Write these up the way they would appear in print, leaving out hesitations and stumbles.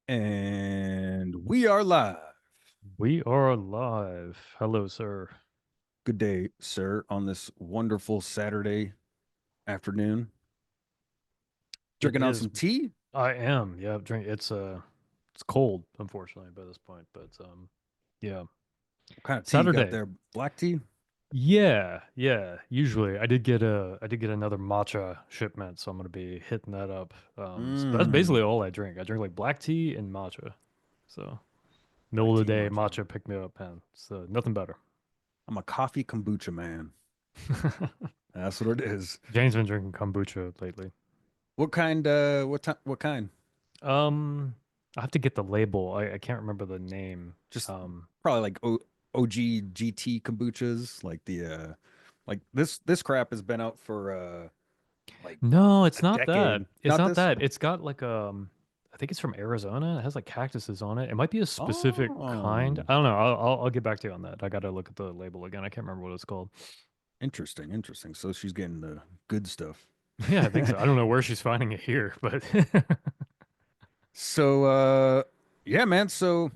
And we are live. We are live. Hello, sir. Good day, sir, on this wonderful Saturday afternoon. It Drinking on is. some tea. I am. Yeah, drink. It's cold, unfortunately, by this point. But yeah. What kind of tea you got Saturday. there? Black tea? Yeah, yeah. Usually, I did get another matcha shipment, so I'm gonna be hitting that up. So that's basically Mmm. all I drink. I drink like black tea and matcha. So Black middle of tea the day matcha. matcha pick me up, man. It's nothing better. I'm a coffee kombucha man. That's what it is. Jane's been drinking kombucha lately. What kind? What kind? I have to get the label. I can't remember the name. Just Um, probably like OG GT kombuchas. Like like this crap has been out for like no, it's a not that. decade. It's Not not this? that. It's got like I think it's from Arizona. It has like cactuses on it. It might be a specific kind. Oh. I don't know. I'll get back to you on that. I gotta look at the label again. I can't remember what it's called. Interesting, interesting. So she's getting the good stuff. Yeah, I think so. I don't know where she's finding it here, but So yeah, man. So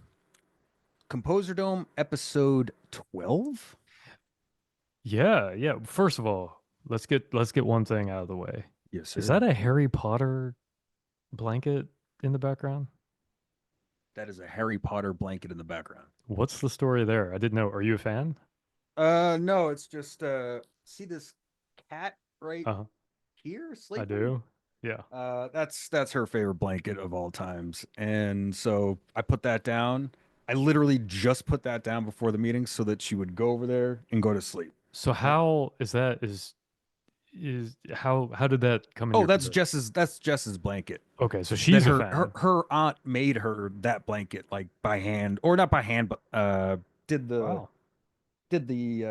Composer Dome episode 12? yeah, yeah. First of all, let's get one thing out of the way. Yes, Is sir. that a Harry Potter blanket in the background? That is a Harry Potter blanket in the background. What's the story there? I didn't know. Are you a fan? No, it's just see this cat right Uh-huh. here I sleeping? do. Yeah. That's her favorite blanket of all times. And so I put that down. I literally just put that down before the meeting so that she would go over there and go to sleep. So Right. how is how did that come in Oh, your possession? That's Jess's blanket. Okay, so That she's a fan. her aunt made her that blanket like by hand or not by hand, but did the Wow. did the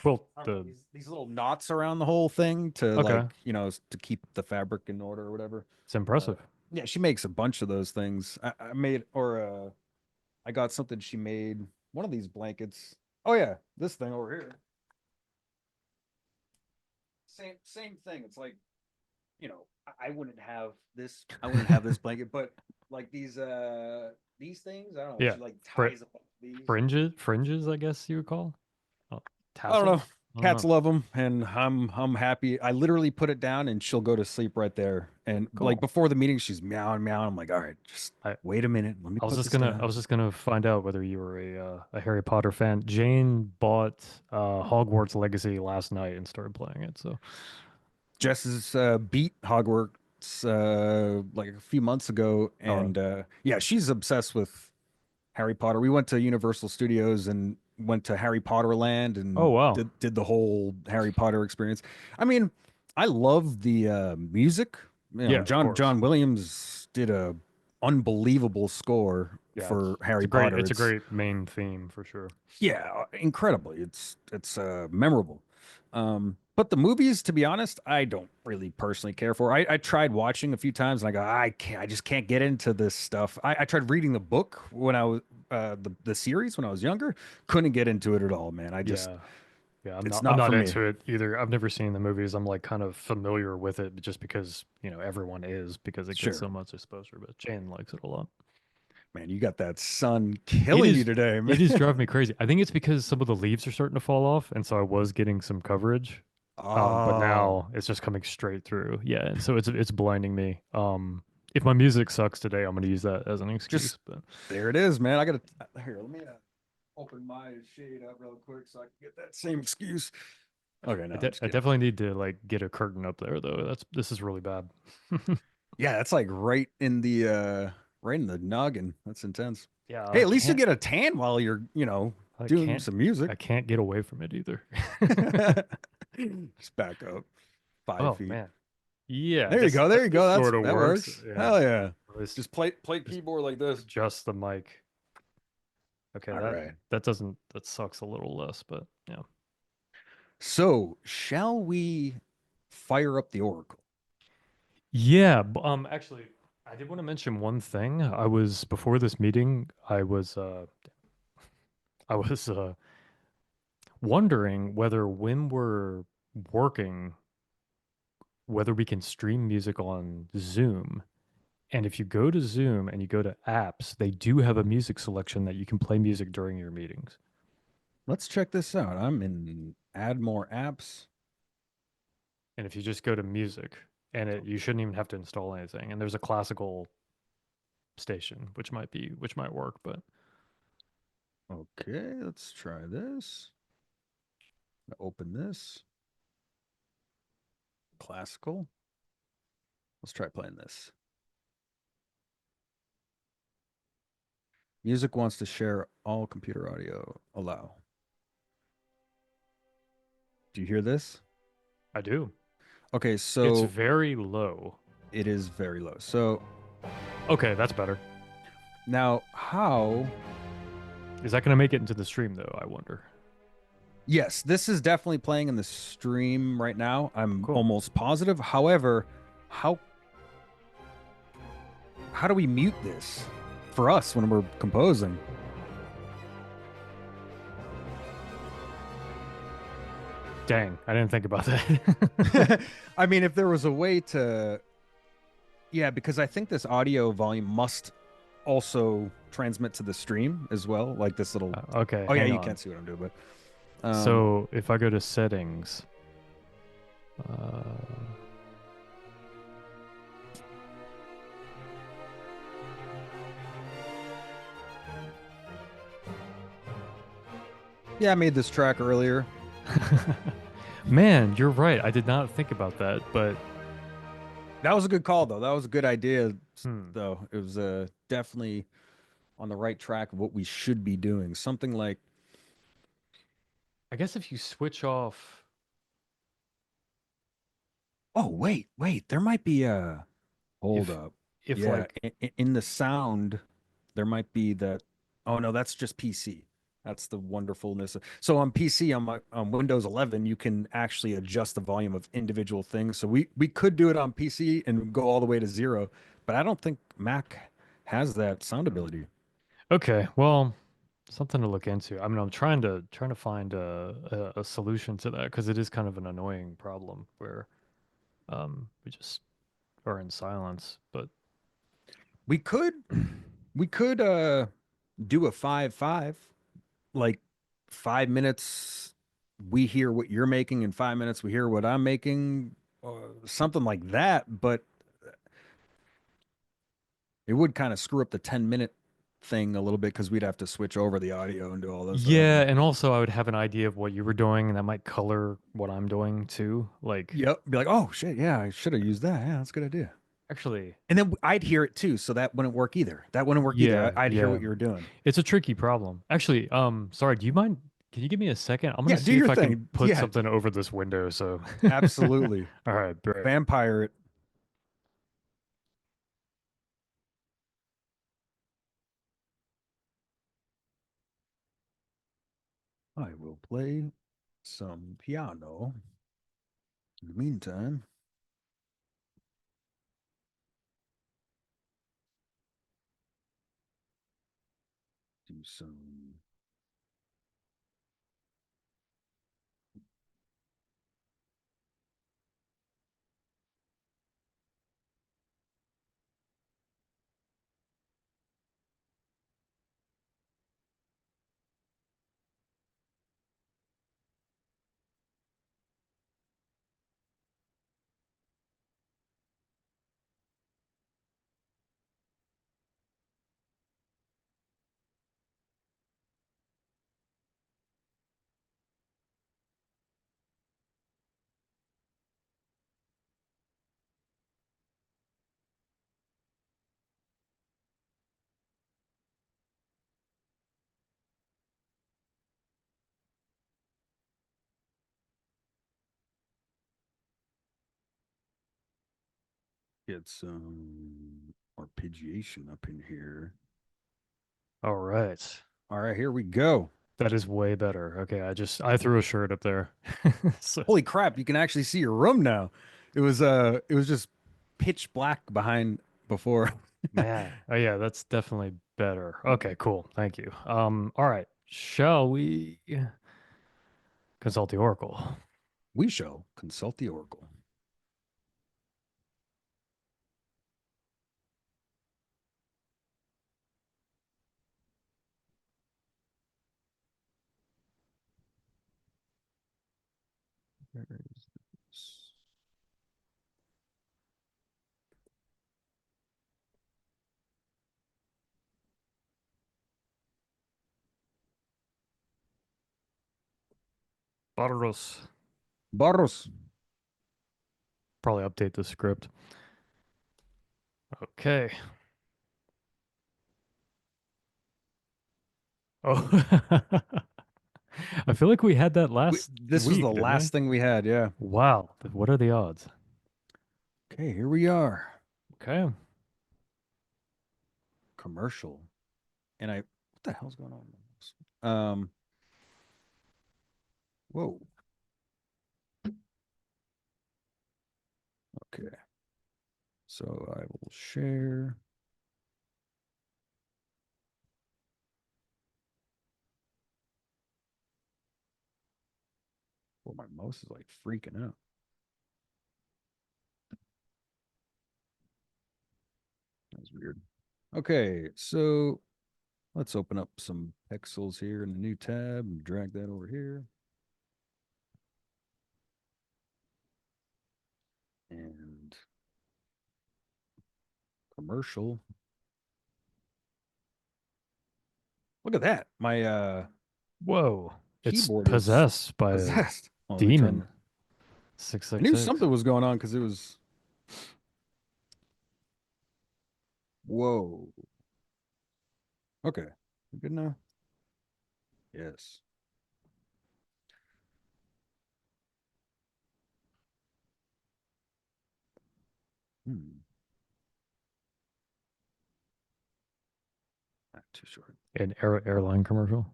Well, I don't know, the these little knots around the whole thing to like, okay, to keep the fabric in order or whatever. it's Uh, impressive. yeah, she makes a bunch of those things. I made or I got something she made. One of these blankets. Oh yeah, this thing over here. Same thing. It's like, I wouldn't have this. I wouldn't have this blanket, but like these things. I don't know. Yeah. She like Fr ties up these. fringes, I guess you would call. Oh, I don't know. tassels? I don't Cats know. love them, and I'm happy. I literally put it down, and she'll go to sleep right there. And like Cool. before the meeting, she's meowing, meowing. I'm like, all right, just I wait a minute. Let me I was put just this gonna I down. was just gonna find out whether you were a Harry Potter fan. Jane bought Hogwarts Legacy last night and started playing it. So Jess beat Hogwarts like a few months ago, all right. and yeah, she's obsessed with Harry Potter. We went to Universal Studios and went to Harry Potter Land Oh and wow. did the whole Harry Potter experience. I mean, I love the music. Yeah, of course. John Williams did a unbelievable score Yeah, for it's Harry a great Potter. it's a great main theme for sure. Yeah, incredibly. It's memorable. But the movies, to be honest, I don't really personally care for. I tried watching a few times and I go, I just can't get into this stuff. I tried reading the book when I was the series when I was younger, couldn't get into it at all, man. Yeah. Yeah, I'm It's not I'm not not for me. into it either. I've never seen the movies. I'm like kind of familiar with it just because, everyone is because it gets Sure. so much exposure, but Jane likes it a lot. Man, you got that sun It killing you is today, man. it is driving me crazy. I think it's because some of the leaves are starting to fall off, and so I was getting some coverage. But Oh, now it's just coming straight through. Yeah, and so it's blinding me. If my music sucks today, I'm gonna use that as an just excuse. But there it is, man. I gotta here. Let me open my shade up real quick so I can get that same excuse. Okay, no, I'm just I kidding. definitely need to like get a curtain up there though. This is really bad. Yeah, that's like right in the noggin. That's intense. Yeah, Hey, at least you get a tan while you're, I doing can't some music. I can't get away from it either. Just back up 5 Oh feet. man. Yeah, There you go. There you go. this That's sort of that works. works. Yeah. Hell yeah. Let's Just play keyboard like this. adjust the mic. Okay, All right. that sucks a little less, but yeah. So, shall we fire up the Oracle? Yeah, actually I did want to mention one thing. I was before this meeting, I was wondering whether when we're working, whether we can stream music on Zoom. And if you go to Zoom and you go to apps, they do have a music selection that you can play music during your meetings. Let's check this out. I'm in add more apps. And if you just go to music, and you shouldn't even have to install anything. And there's a classical station, which might work, but Okay, let's try this. Open this. Classical. Let's try playing this. Music wants to share all computer audio. Allow. Do you hear this? I do. Okay, It's so very low. it is very low. So Okay, that's better. now, how? Is that going to make it into the stream though? I wonder. Yes, this is definitely playing in the stream right now. I'm Cool. almost positive. However, how how do we mute this for us when we're composing? Dang, I didn't think about that. I mean, if there was a way to, yeah, because I think this audio volume must also transmit to the stream as well, like this little. Okay, Oh yeah, hang you on. can't see what I'm doing, but So if I go to settings, uh, yeah, I made this track earlier. man, you're right. I did not think about that, but That was a good call, though. That was a good idea, hmm. though. It was definitely on the right track of what we should be doing. Something like, I guess if you switch off, oh, wait, there might be a hold if up. if Yeah, like in the sound, there might be that. Oh no, that's just PC. That's the wonderfulness. So on PC, on Windows 11, you can actually adjust the volume of individual things. So we could do it on PC and go all the way to zero, but I don't think Mac has that sound hmm. ability. Okay, well, something to look into. I mean, I'm trying to find a solution to that because it is kind of an annoying problem where we just are in silence. But We could we could do a 5-5, like 5 minutes we hear what you're making, in 5 minutes we hear what I'm making, something like that. But it would kind of screw up the 10-minute thing a little bit because we'd have to switch over the audio and do all this other. yeah, and also I would have an idea of what you were doing, and that might color what I'm doing too. Like, Yep, be like, oh shit, yeah, I should have used that. Yeah, that's a good idea. actually, And then I'd hear it too, so that wouldn't work either. That wouldn't work either. yeah, I'd hear yeah, what you were doing. it's a tricky problem. Actually, sorry, do you mind? Can you give me a second? I'm gonna Yeah, do see if your I can thing. put Yeah, something over this window. So, absolutely. all right, right. Vampire it. I will play some piano. In the meantime, do some. Get some arpeggiation up in here. All right. All right, here we go. That is way better. Okay, I threw a shirt up there. So, Holy crap, you can actually see your room now. It was just pitch black behind before. man. Oh yeah, that's definitely better. Okay, cool. Thank you. All right. Shall we consult the oracle? We shall consult the oracle. Where is this? Barros. Barros. Probably update the script. Okay. Oh, I feel like we had that last This was the week, didn't we? last thing we had. Yeah. Wow. What are the odds? Okay, here we are. Okay. Commercial. And what the hell's going on? Whoa. Okay. So I will share. Well, my mouse is like freaking out. That was weird. Okay, so let's open up some pixels here in the new tab and drag that over here. And commercial. Look at that. My Whoa. It's keyboard is possessed by a possessed. Oh, let me turn. demon. I knew 666. something was going on because it was. Whoa. Okay. We good now? Yes. Hmm. Not too short. An airline commercial.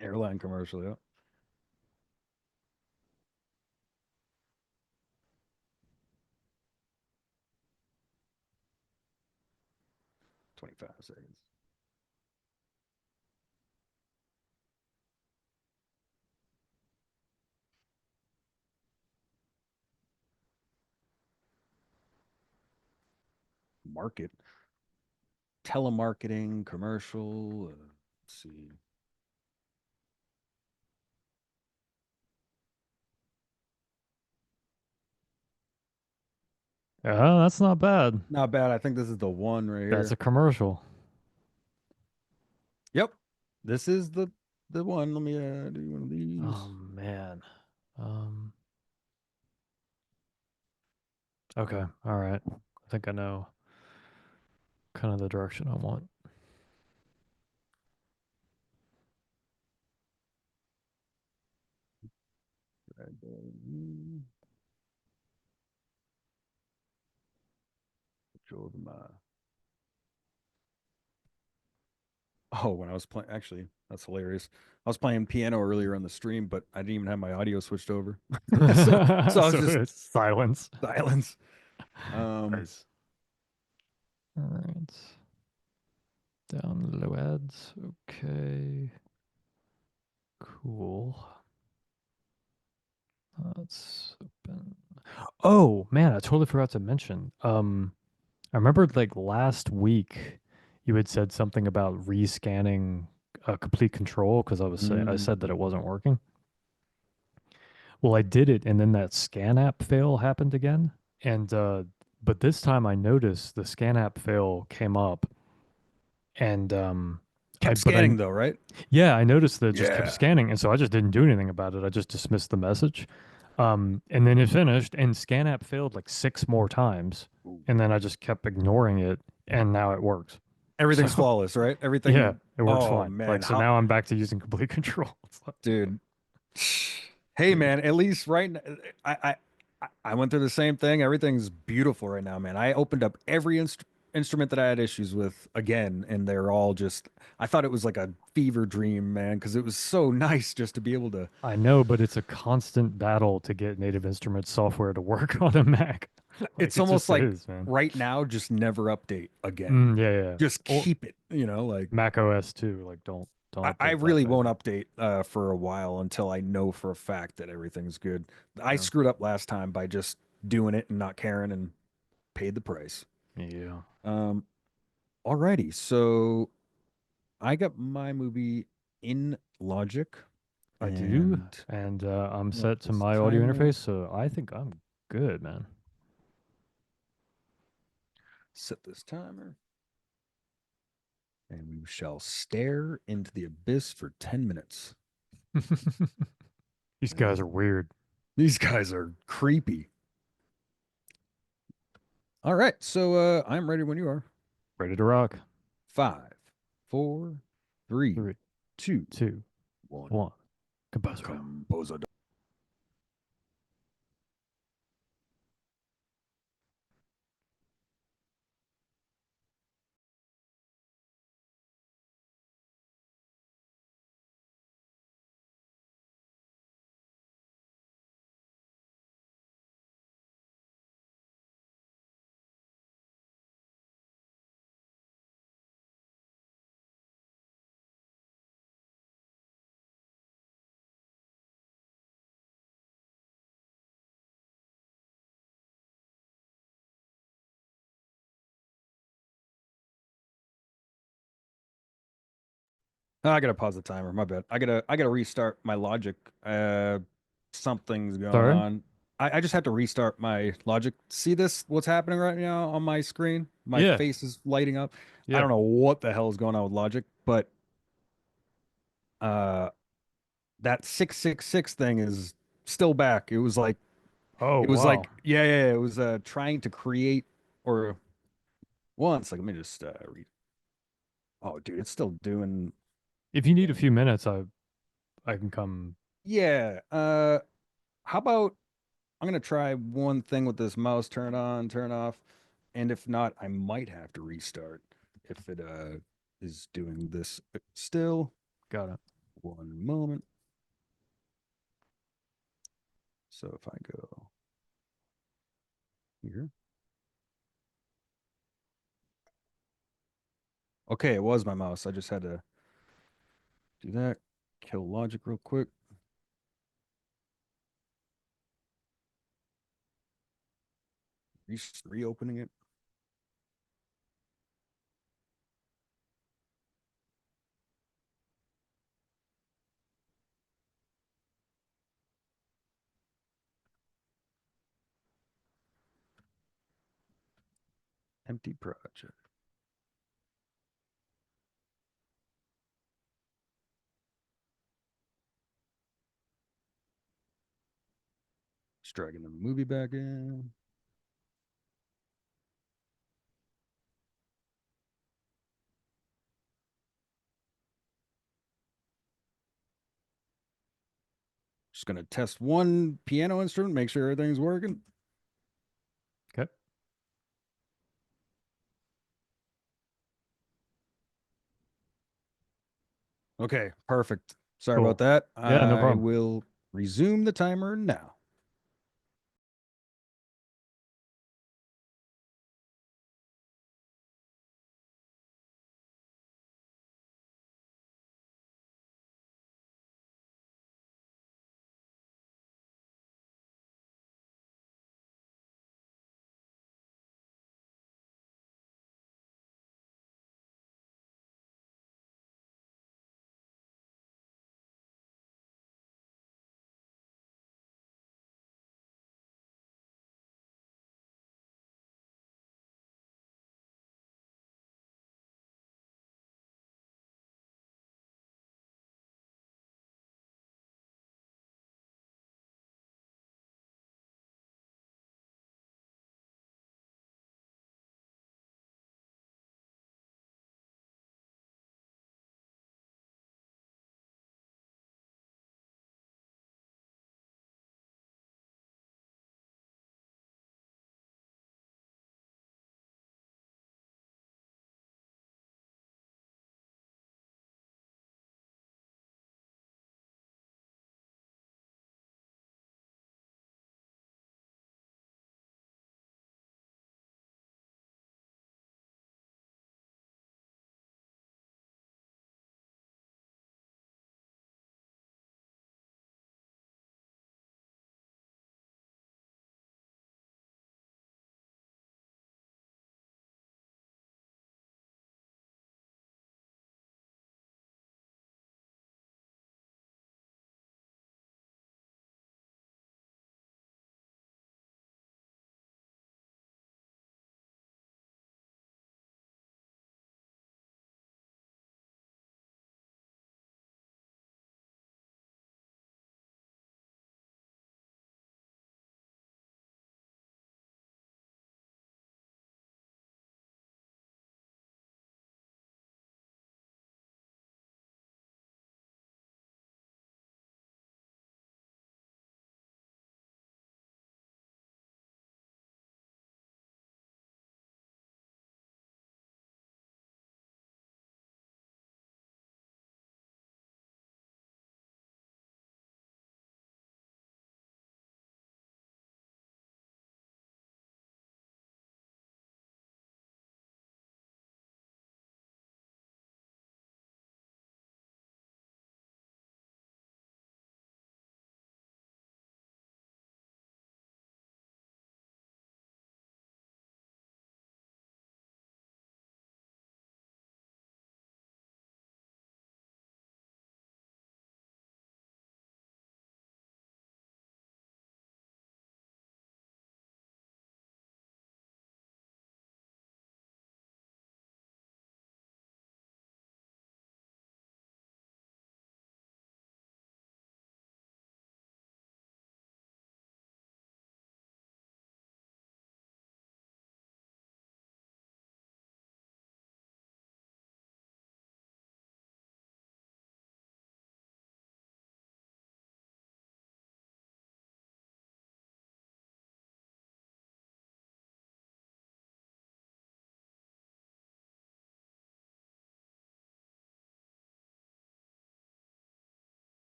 Airline commercial. Yeah. 25 seconds. Market. Telemarketing commercial. Let's see. Oh, that's not bad. Not bad. I think this is the one right That's here. a commercial. Yep. This is the one. Let me do one of Oh these. man. Um, okay. All right. I think I know kind of the direction I want. Right there. Control of my. Oh, when I was playing, actually, that's hilarious. I was playing piano earlier on the stream, but I didn't even have my audio switched over. So I was So just it's silence. silence. Um, Nice. All right. Downloads. Okay. Cool. Let's open. Oh man, I totally forgot to mention. I remember like last week you had said something about rescanning complete control because I said that it mm, wasn't working. Well, I did it, and then that scan app fail happened again. And but this time I noticed the scan app fail came up, and I kept but I scanning though, right? yeah I noticed that it just kept Yeah. scanning, and so I just didn't do anything about it. I just dismissed the message. And then it finished, and scan app failed like six more times, Ooh. and then I just kept ignoring it, and now it works. Everything's So flawless, right? yeah, Everything. it works Oh fine. man, Like so how, now I'm back to using complete control. It's like, dude. Hey yeah. man, at least right now, I went through the same thing. Everything's beautiful right now, man. I opened up every instrument that I had issues with again, and they're all just. I thought it was like a fever dream, man, because it was so nice just to be able to. I know, but it's a constant battle to get Native Instruments software to work on a Mac. Like It's it almost just like is, man. right now, just never update again. Yeah, yeah. Just Or keep it, like. Mac OS too. Like don't I update that really won't bad. update for a while until I know for a fact that everything's good. I Yeah. screwed up last time by just doing it and not caring and paid the price. Yeah. Um, Alrighty, so I got my movie in Logic. I do, And and I'm let set to this my audio timer interface, so I think I'm good, man. set this timer. And we shall stare into the abyss for 10 minutes. These guys Yeah. are weird. These guys are creepy. All right. So I'm ready when you are. Ready to rock. Five, four, three, Three, two, two, one. one. Composer. Composer. I gotta pause the timer. My bad. I gotta restart my logic. Something's going Sorry? on. I just have to restart my logic. See this? What's happening right now on my screen? My Yeah, face is lighting up. I yeah. don't know what the hell is going on with logic, but uh that 666 thing is still back. Oh, It was wow. like yeah, it was trying to create or once like let me just read. Oh dude, it's still doing If you need a yeah. few minutes, I can come. Yeah. How about I'm gonna try one thing with this mouse, turn on, turn off, and if not, I might have to restart if it is doing this still. Got it. One moment. So if I go here. Okay, it was my mouse. I just had to do that. Kill logic real quick. Reopening it. Empty project. Just dragging the movie back in. Just gonna test one piano instrument, make sure everything's working. Okay. Okay, perfect. Sorry about Cool. that. Yeah, no I problem. will resume the timer now.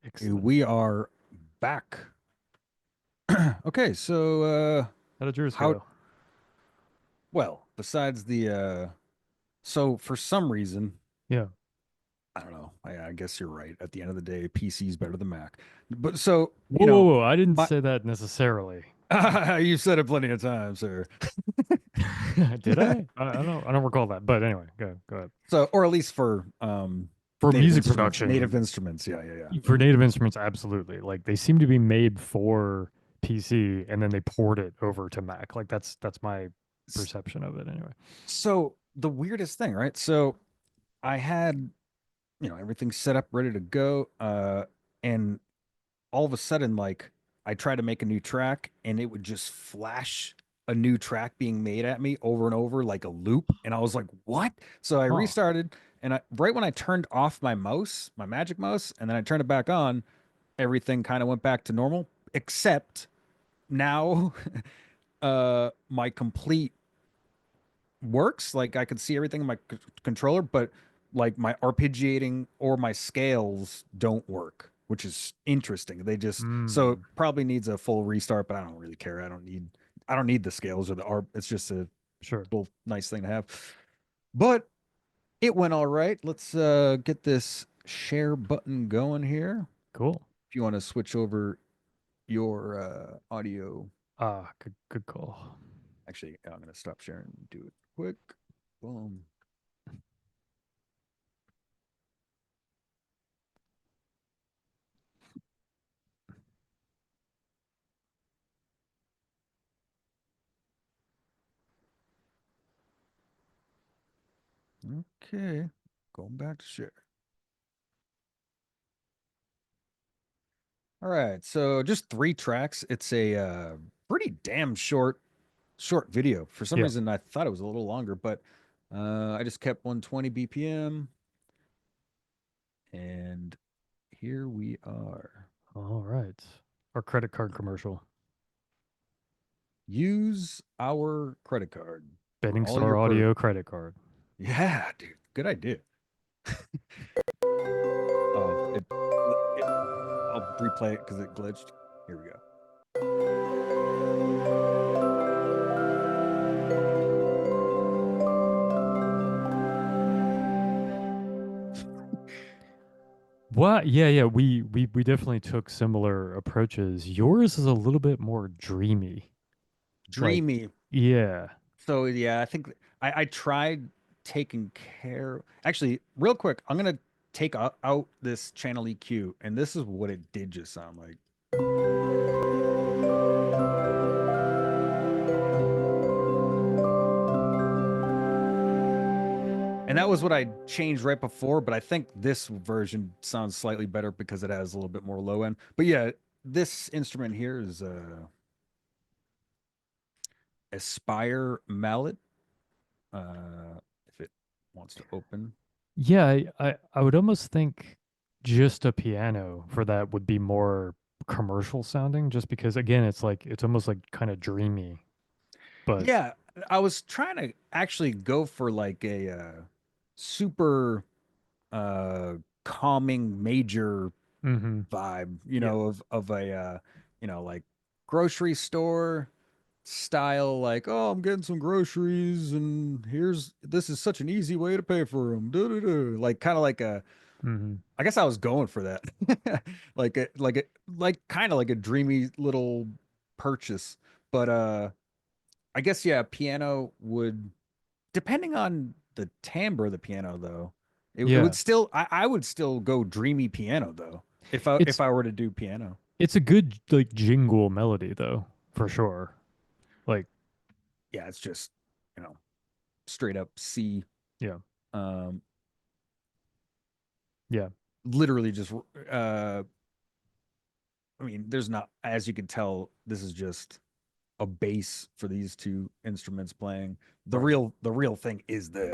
Excellent. We are back. Okay, so How did yours how go? well, besides the so for some reason, Yeah. I don't know. I guess you're right. At the end of the day, PC is better than Mac. But so, Whoa, whoa, whoa. I didn't my say that necessarily. you've said it plenty of times, sir. Did I? I don't recall that. But anyway, go ahead. So, or at least for For native music instruments, native production, instruments. Yeah, yeah, yeah. for native instruments, absolutely. Like they seem to be made for PC and then they port it over to Mac. Like that's my S- perception of it anyway. So, the weirdest thing, right? So, I had, everything set up, ready to go, and all of a sudden, like I tried to make a new track and it would just flash a new track being made at me over and over like a loop. And I was like, what? So I Huh. restarted and right when I turned off my mouse, my magic mouse, and then I turned it back on, everything kind of went back to normal, except now my complete works. Like I could see everything in my controller, but like my arpeggiating or my scales don't work, which is interesting. They just so it Hmm. probably needs a full restart, but I don't really care. I don't need the scales or the arp. It's just a Sure. little nice thing to have. But it went all right. Let's get this share button going here. Cool. If you want to switch over your audio. Ah, good call. Actually, I'm gonna stop sharing and do it quick. Boom. Okay. Going back to share. All right. So just three tracks. It's a pretty damn short video. For some Yeah. reason I thought it was a little longer, but I just kept 120 BPM and here we are. All right. Our credit card commercial. Use our credit card for Betting all your Star Audio purposes. credit card. Yeah, dude. Good idea. Oh, it I'll replay it because it glitched. Here we go. What? Yeah, yeah. We definitely took similar approaches. Yours is a little bit more dreamy. Like, Dreamy. yeah, So yeah, I think I tried taking care. Actually, real quick, I'm gonna take out this channel EQ, and this is what it did just sound like. And that was what I changed right before, but I think this version sounds slightly better because it has a little bit more low end. But yeah, this instrument here is a Aspire mallet. If it wants to open. yeah. I would almost think just a piano for that would be more commercial sounding, just because again, it's like it's almost like kind of dreamy. But Yeah, I was trying to actually go for like a super uh calming major mm-hmm. vibe, Yeah. of a like grocery store style, like, oh, I'm getting some groceries and this is such an easy way to pay for them. Like kind of like a Mm-hmm. I guess I was going for that. Like kind of like a dreamy little purchase. But I guess yeah, piano would depending on the timbre of the piano though. It would Yeah. still I would still go dreamy piano though It's if I were to do piano. it's a good like jingle melody though, for sure. Like, Yeah, it's just, you know, straight up C. yeah. Um Yeah. literally just I mean, there's not, as you can tell, this is just a bass for these two instruments playing. Right. The real thing is the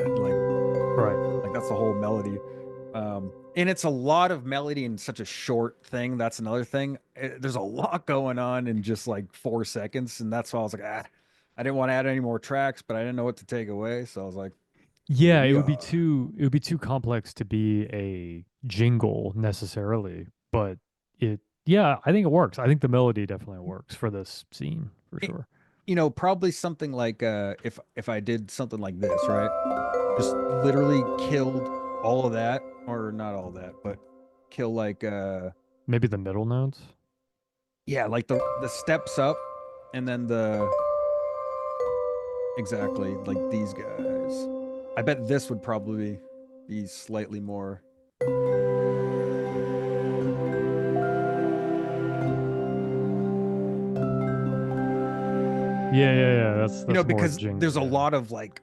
Right. like that's the whole melody. And it's a lot of melody in such a short thing. That's another thing. There's a lot going on in just like 4 seconds, and that's why I was like, I didn't want to add any more tracks, but I didn't know what to take away, so I was like, here Yeah, we are. it would be too complex to be a jingle necessarily, but yeah, I think it works. I think the melody definitely works for this scene for It, sure. probably something like if I did something like this, right? Just literally killed all of that, or not all that, but kill like Maybe the middle notes. yeah, like the steps up and then the exactly like these guys. I bet this would probably be slightly more, Yeah, yeah, yeah. That's more because jingle. there's a Yeah. lot of like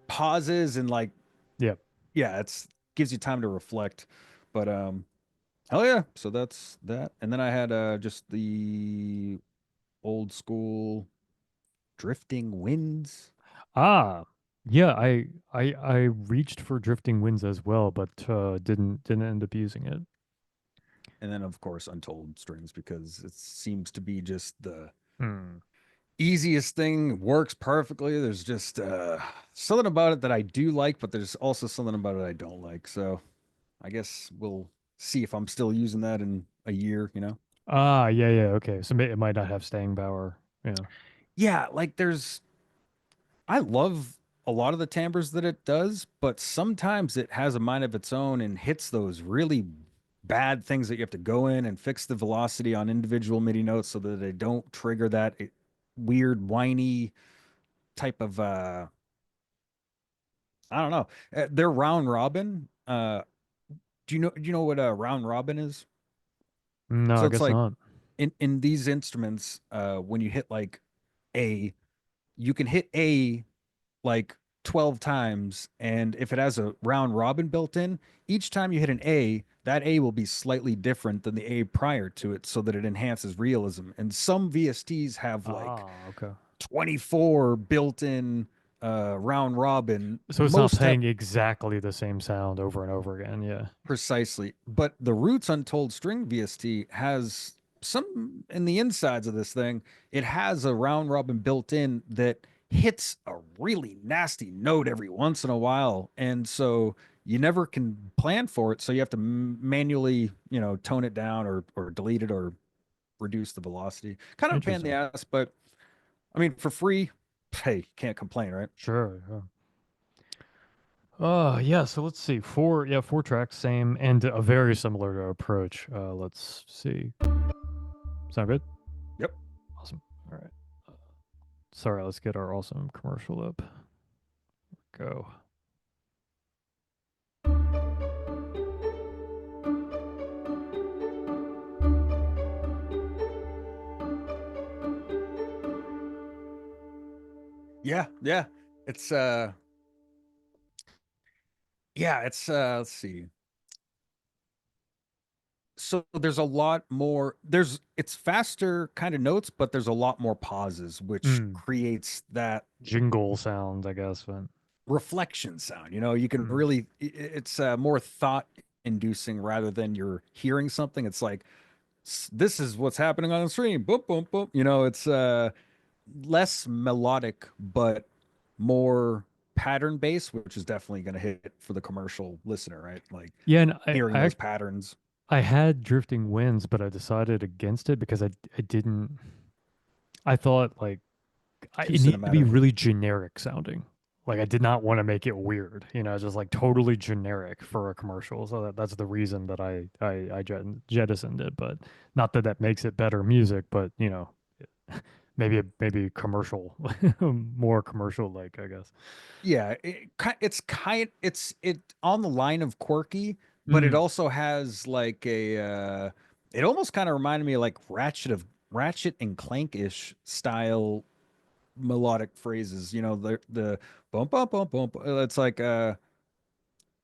pauses and like Yep. yeah, it's gives you time to reflect. But hell yeah, so that's that. And then I had just the old school drifting winds. Ah, yeah. I reached for Drifting Winds as well, but didn't end up using it. And then of course untold strings because it seems to be just the Hmm. easiest thing, works perfectly. There's just something about it that I do like, but there's also something about it I don't like. So I guess we'll see if I'm still using that in a year. Ah, yeah, yeah. Okay, so it might not have staying power. Yeah. Yeah, like I love a lot of the timbres that it does, but sometimes it has a mind of its own and hits those really bad things that you have to go in and fix the velocity on individual MIDI notes so that they don't trigger that weird whiny type of I don't know. They're round robin. Do you know what a round robin is? No, So I it's guess like not. in these instruments, when you hit like A, you can hit A like 12 times, and if it has a round robin built in, each time you hit an A, that A will be slightly different than the A prior to it so that it enhances realism. And some VSTs have like Ah, okay. 24 built-in round robin. So it's not Most have playing exactly the same sound over and over again. Yeah. precisely, but the Roots Untold String VST has some in the insides of this thing. It has a round robin built in that hits a really nasty note every once in a while, and so you never can plan for it. So you have to manually, tone it down or delete it or reduce the velocity. Kind of a pain in the Interesting. ass, but I mean, for free, hey, can't complain, right? Sure. Yeah. Yeah, so let's see. Four tracks, same and a very similar approach. Let's see. Sound good? Yep. Awesome. All right. Sorry, let's get our awesome commercial up. Go. Yeah, yeah. It's yeah, it's let's see. So there's a lot more it's faster kind of notes, but there's a lot more pauses, which Mm. creates that Jingle sound, I guess, but reflection sound. You can mm. really it's more thought inducing rather than you're hearing something. It's like this is what's happening on the screen. Boom, boom, boom. It's less melodic, but more pattern based, which is definitely going to hit for the commercial listener, right? Like Yeah, and hearing those patterns. I had Drifting Winds, but I decided against it because I didn't I thought like Too it needed to be cinematic. really generic sounding. Like I did not want to make it weird, just like totally generic for a commercial. So that's the reason that I jettisoned it. But not that that makes it better music, but maybe commercial, more commercial like I guess. Yeah, it's on the line of quirky, but it Mm. also has like it almost kind of reminded me of like Ratchet and Clank-ish style melodic phrases. The bump bump bump bump. It's like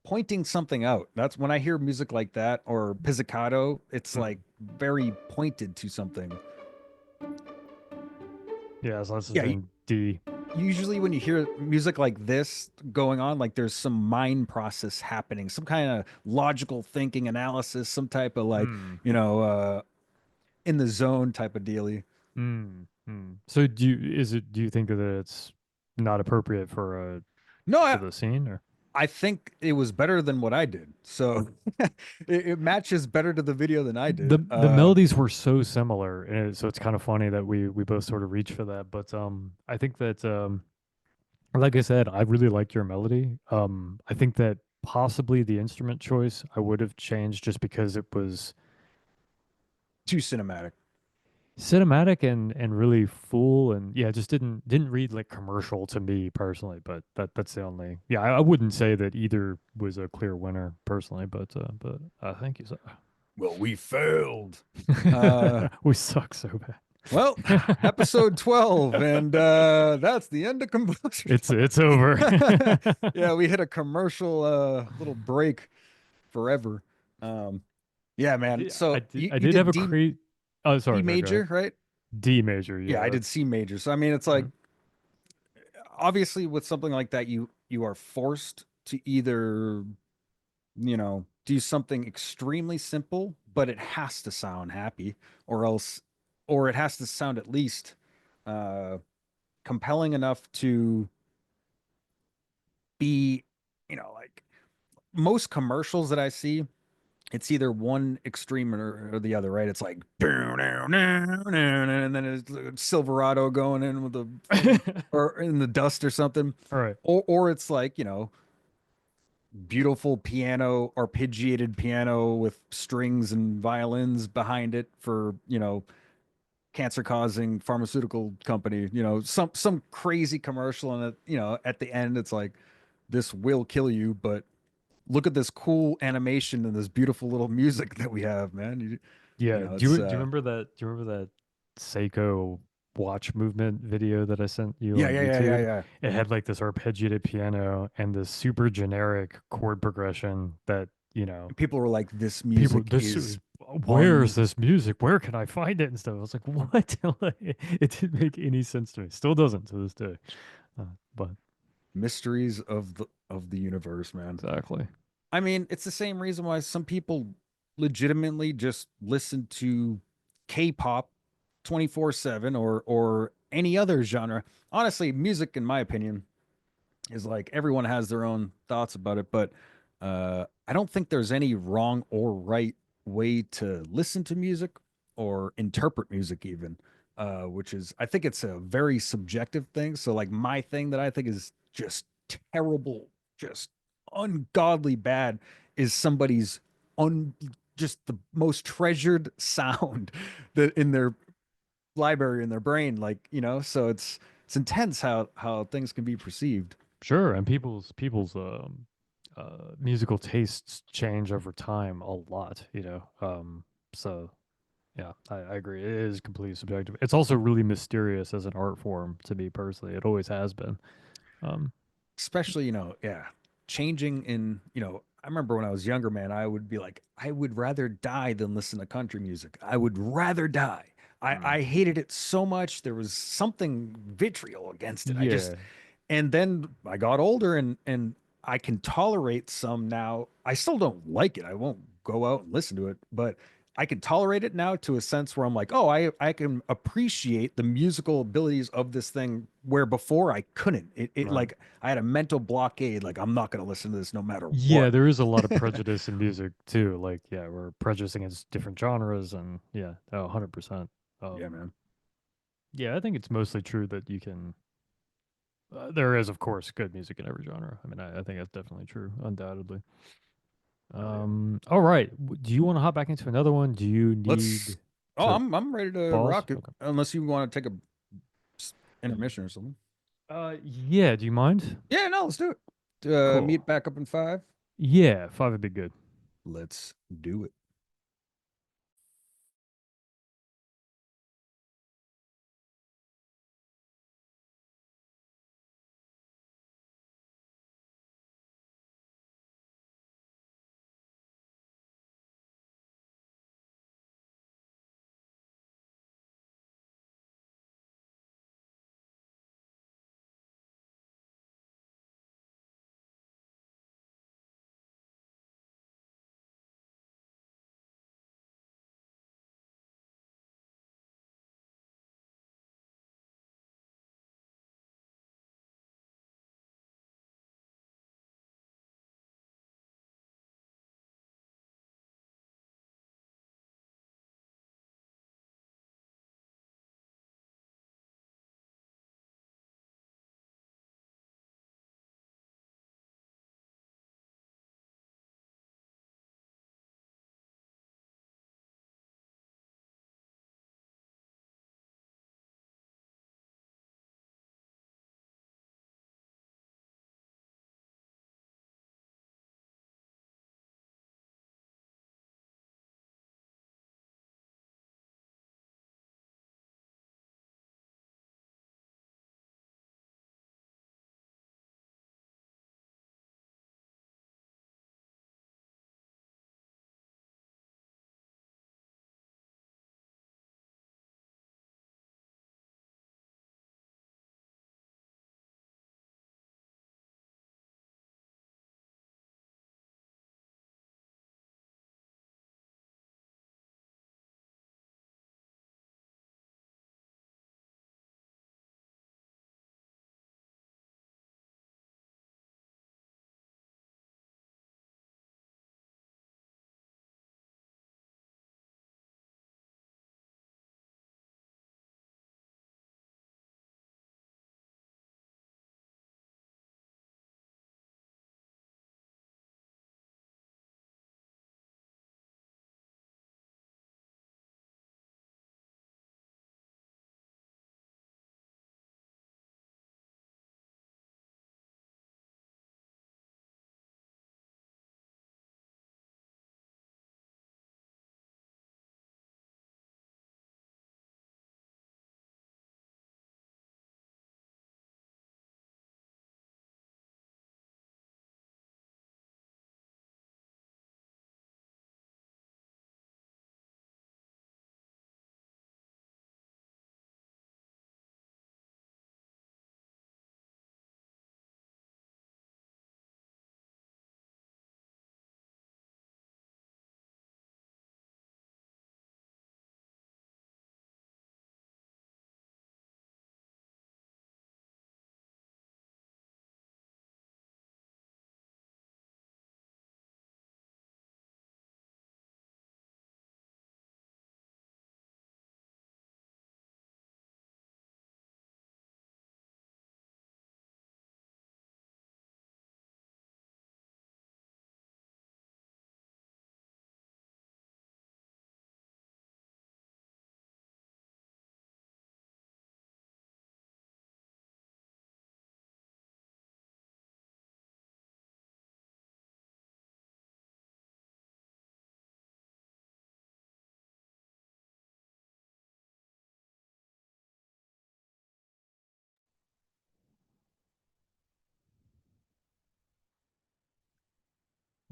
pointing something out. That's when I hear music like that or pizzicato, it's Mm. like very pointed to something. Yeah, so that's just Yeah, in D. usually when you hear music like this going on, like there's some mind process happening, some kind of logical thinking analysis, some type of like, Mm. in the zone type of dealy. Mm. Mm. So do you think that it's not appropriate for No, for the scene or? I think it was better than what I did. So it matches better to the video than I the did. the melodies were so similar, and so it's kind of funny that we both sort of reach for that. But I think that like I said, I really like your melody. I think that possibly the instrument choice I would have changed just because it was Too cinematic. cinematic and really full, and yeah, it just didn't read like commercial to me personally. But that's the only, yeah, I wouldn't say that either was a clear winner personally, but thank you, sir. Well, we failed. Uh, We suck so well, bad. episode 12, and that's the end of compulsion. It's over. Yeah, we hit a commercial little break forever. Um, yeah, man. So I you did have did a oh, D sorry, sorry, go ahead. major, right? D major, Yeah, I yeah. did C major. So I mean, it's like Mhm. obviously with something like that, you are forced to either, do something extremely simple, but it has to sound happy, or else, or it has to sound at least uh compelling enough to be, like most commercials that I see, it's either one extreme or the other, right? It's like, and then it's Silverado going in with the thing or in the dust or something. All right. Or it's like, beautiful piano, arpeggiated piano with strings and violins behind it for, cancer causing pharmaceutical company, some crazy commercial. And at the end, it's like, this will kill you, but look at this cool animation and this beautiful little music that we have, man. Yeah. It's Do you remember that? Do you remember that Seiko watch movement video that I sent you yeah, on yeah, yeah, yeah, YouTube? yeah. It had like this arpeggiated piano and this super generic chord progression that, People were like, this people, music this is is, where is un this music? Where can I find it and stuff? I was like, what? Like, it didn't make any sense to me. Still doesn't to this day. But mysteries of the universe, man. exactly. I mean, it's the same reason why some people legitimately just listen to K-pop 24/7 or any other genre. Honestly, music, in my opinion, is like everyone has their own thoughts about it, but I don't think there's any wrong or right way to listen to music or interpret music, even. Which is, I think it's a very subjective thing. So, like, my thing that I think is just terrible, just ungodly bad, is somebody's un just the most treasured sound that in their library in their brain, like, so it's intense how things can be perceived. Sure, and people's musical tastes change over time a lot, So yeah, I agree. It is completely subjective. It's also really mysterious as an art form to me personally. It always has been. Um, Especially, yeah, changing in, I remember when I was younger, man, I would be like, I would rather die than listen to country music. I would rather die. I Mm. I hated it so much. There was something vitriol against it. Yeah, And then I got older, and I can tolerate some now. I still don't like it. I won't go out and listen to it, but I can tolerate it now to a sense where I'm like, oh, I can appreciate the musical abilities of this thing where before I couldn't. It right. like I had a mental blockade. Like, I'm not going to listen to this no matter Yeah, what. there is a lot of prejudice in music too. Like, yeah, we're prejudiced against different genres, and yeah, 100%. Yeah, Um, man. yeah, I think it's mostly true that you can. There is, of course, good music in every genre. I mean, I think that's definitely true, undoubtedly. Hell yeah. All right. Do you want to hop back into another one? Do you Let's. need Oh, to I'm ready to pause? rock it. Okay. Unless you want to take a intermission or something. Yeah. Do you mind? Yeah, no, let's do it. Cool. Meet back up in 5. Yeah, five would be good. Let's do it.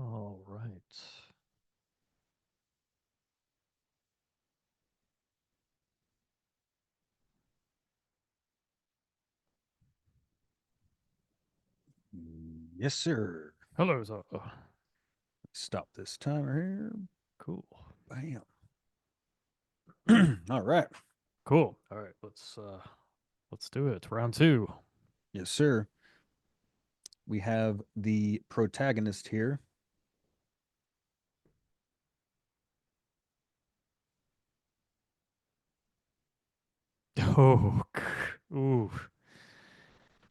All right. Yes, sir. Hello, sir. Stop this timer Cool. here. Bam. All right. Cool. All right, let's do it. Round two. Yes, sir. We have the protagonist here. Oh, ooh,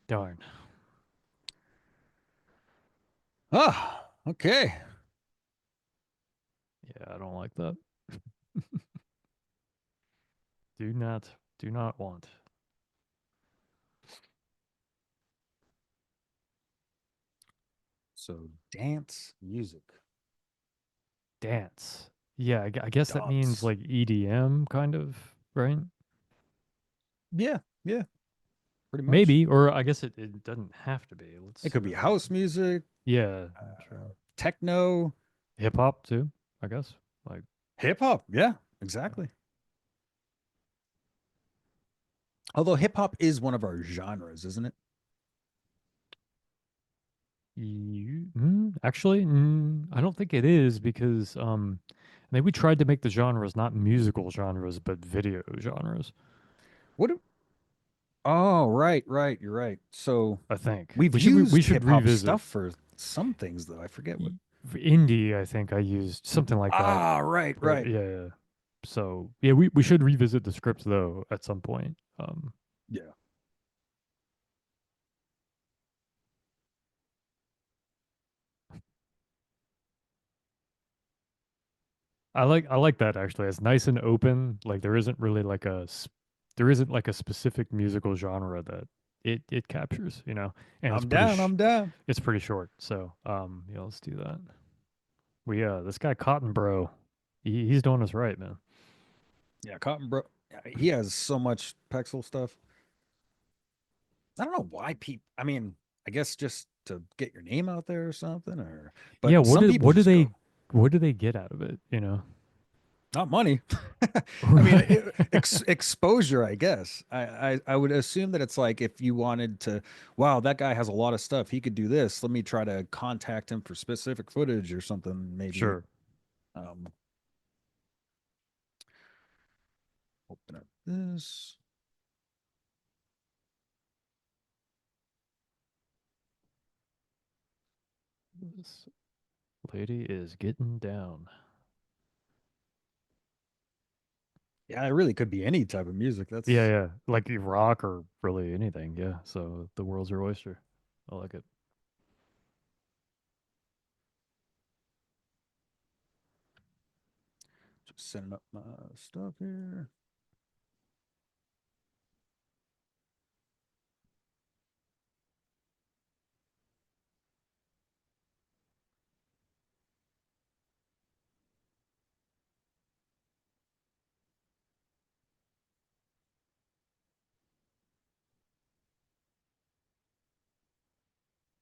darn. Ah, okay. Yeah, I don't like that. Do not want. So dance music. Dance. Yeah, I guess that means Dance. like EDM kind of, right? Yeah, yeah, pretty much. Maybe, or I guess it doesn't have to be. Let's It see could be what house music, Yeah, sure. techno, Hip hop too, I guess. Like, hip hop. Yeah, exactly. Although hip hop is one of our genres, isn't it? actually, I don't think it is because I think we tried to make the genres not musical genres but video genres. What? Oh, right, right. You're right. So I think we've we used should hip hop revisit stuff for some things, though. I forget what. for indie. I think I used something like that. Ah, right, For, right. yeah, yeah. So yeah, we should revisit the scripts though at some point. Yeah. I like that actually. It's nice and open. Like there isn't really like there isn't like a specific musical genre that it captures, you know. And I'm down. I'm down. it's pretty short. So yeah, let's do that. We this guy Cotton Bro, he's doing us right, man. Yeah, Cotton Bro. He has so much Pexel stuff. I don't know why people. I mean, I guess just to get your name out there or something, or Yeah, but some people just go what do they get out of it, you know? not money. I mean, Right. exposure. I guess I would assume that it's like if you wanted to, wow, that guy has a lot of stuff. He could do this. Let me try to contact him for specific footage or something. Maybe. Sure. Um, open up this. This lady is getting down. Yeah, it really could be any type of music. Yeah, That's yeah. Like rock or really anything. Yeah. So the world's your oyster. I like it. just setting up my stuff here.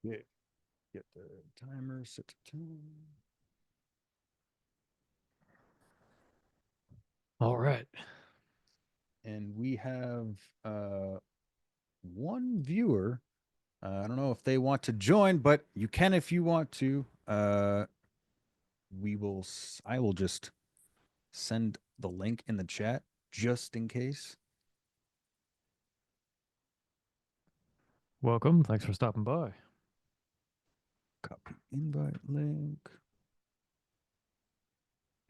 Yeah, get the timer set to time. All right. And we have one viewer. I don't know if they want to join, but you can if you want to. We will. I will just send the link in the chat just in case. Welcome. Thanks for stopping by. Copy invite link.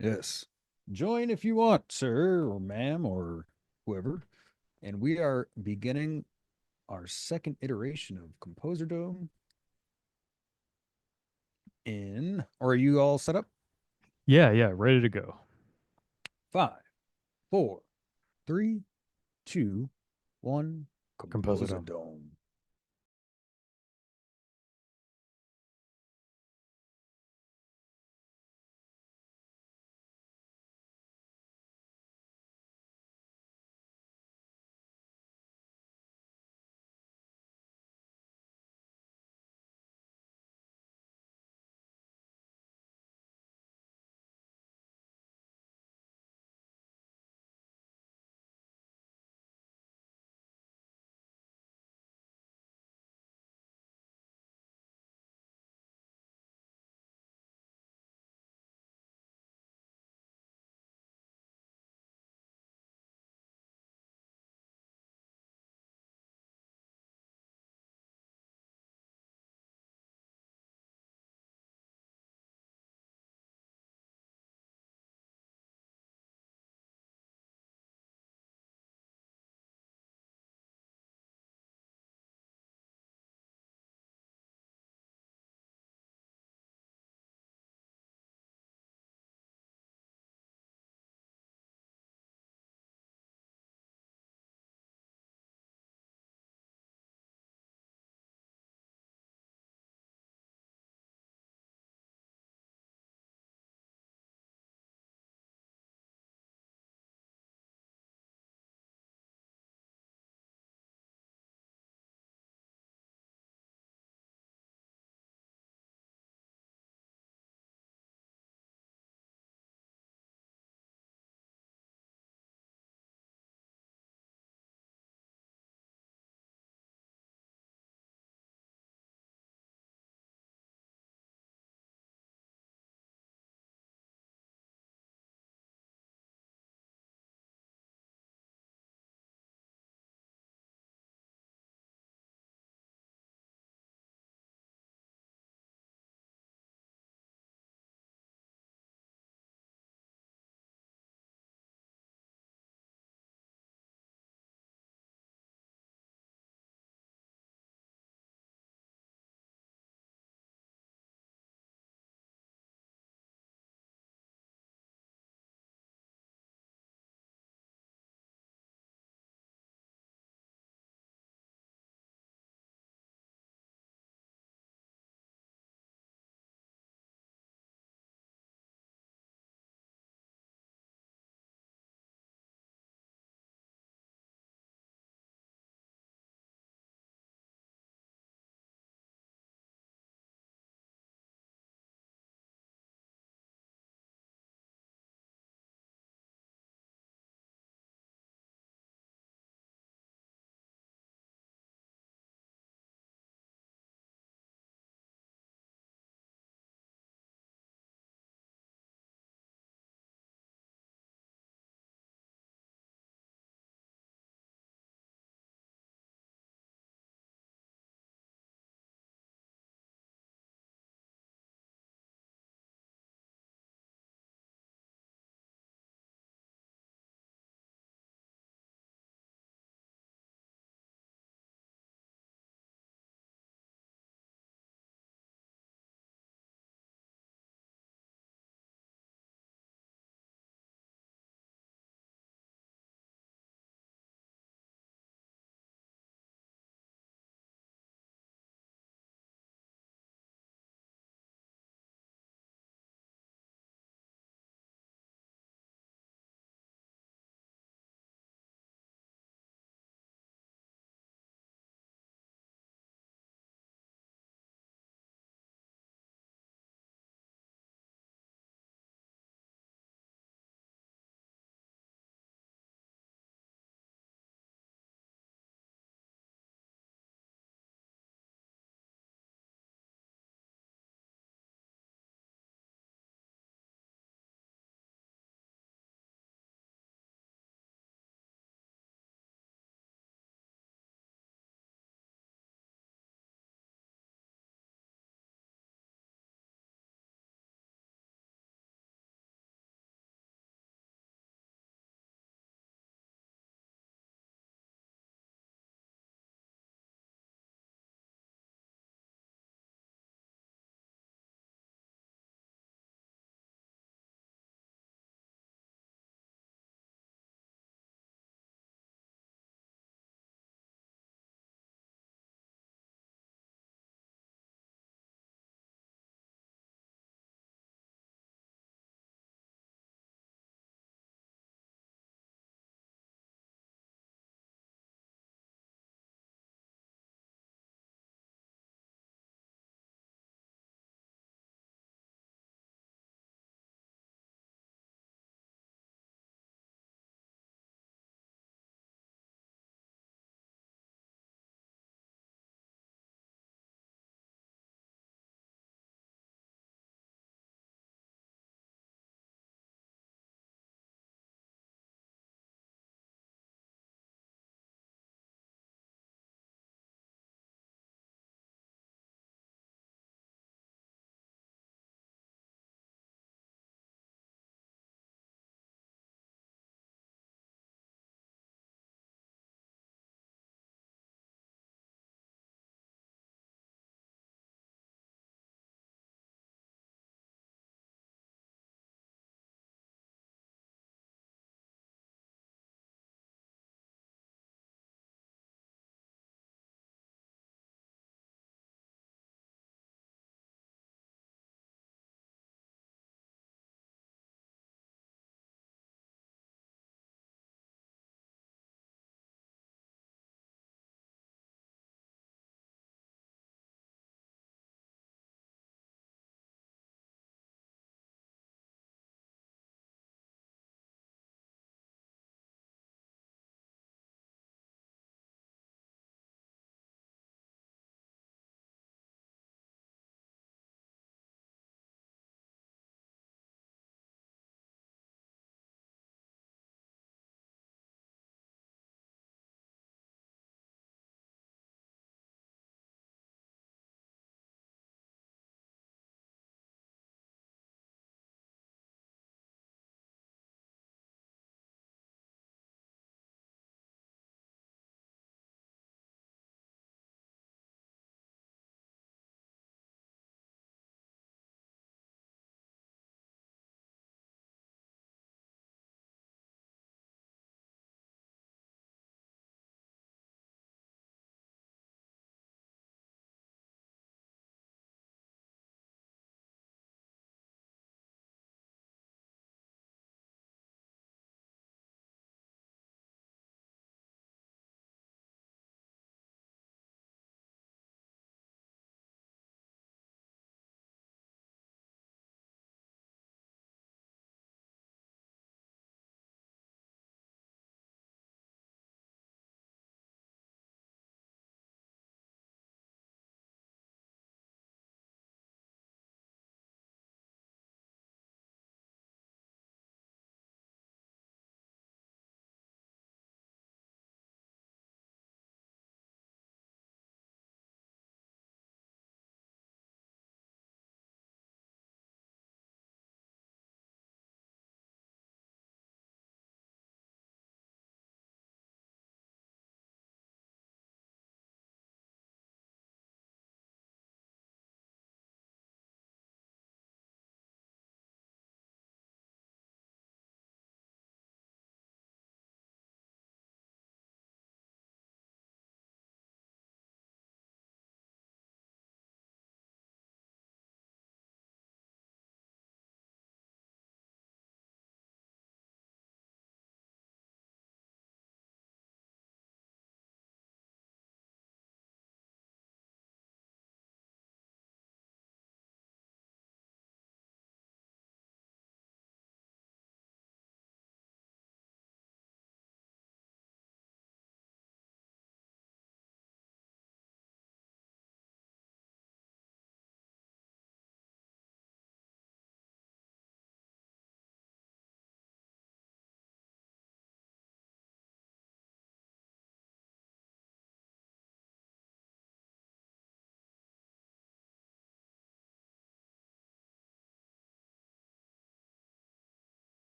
Yes, join if you want, sir or ma'am or whoever. And we are beginning our second iteration of Composer Dome. Or are you all set up? Yeah, yeah. Ready to go. 5, 4, 3, 2, 1. Composer Composer Dome. Dome.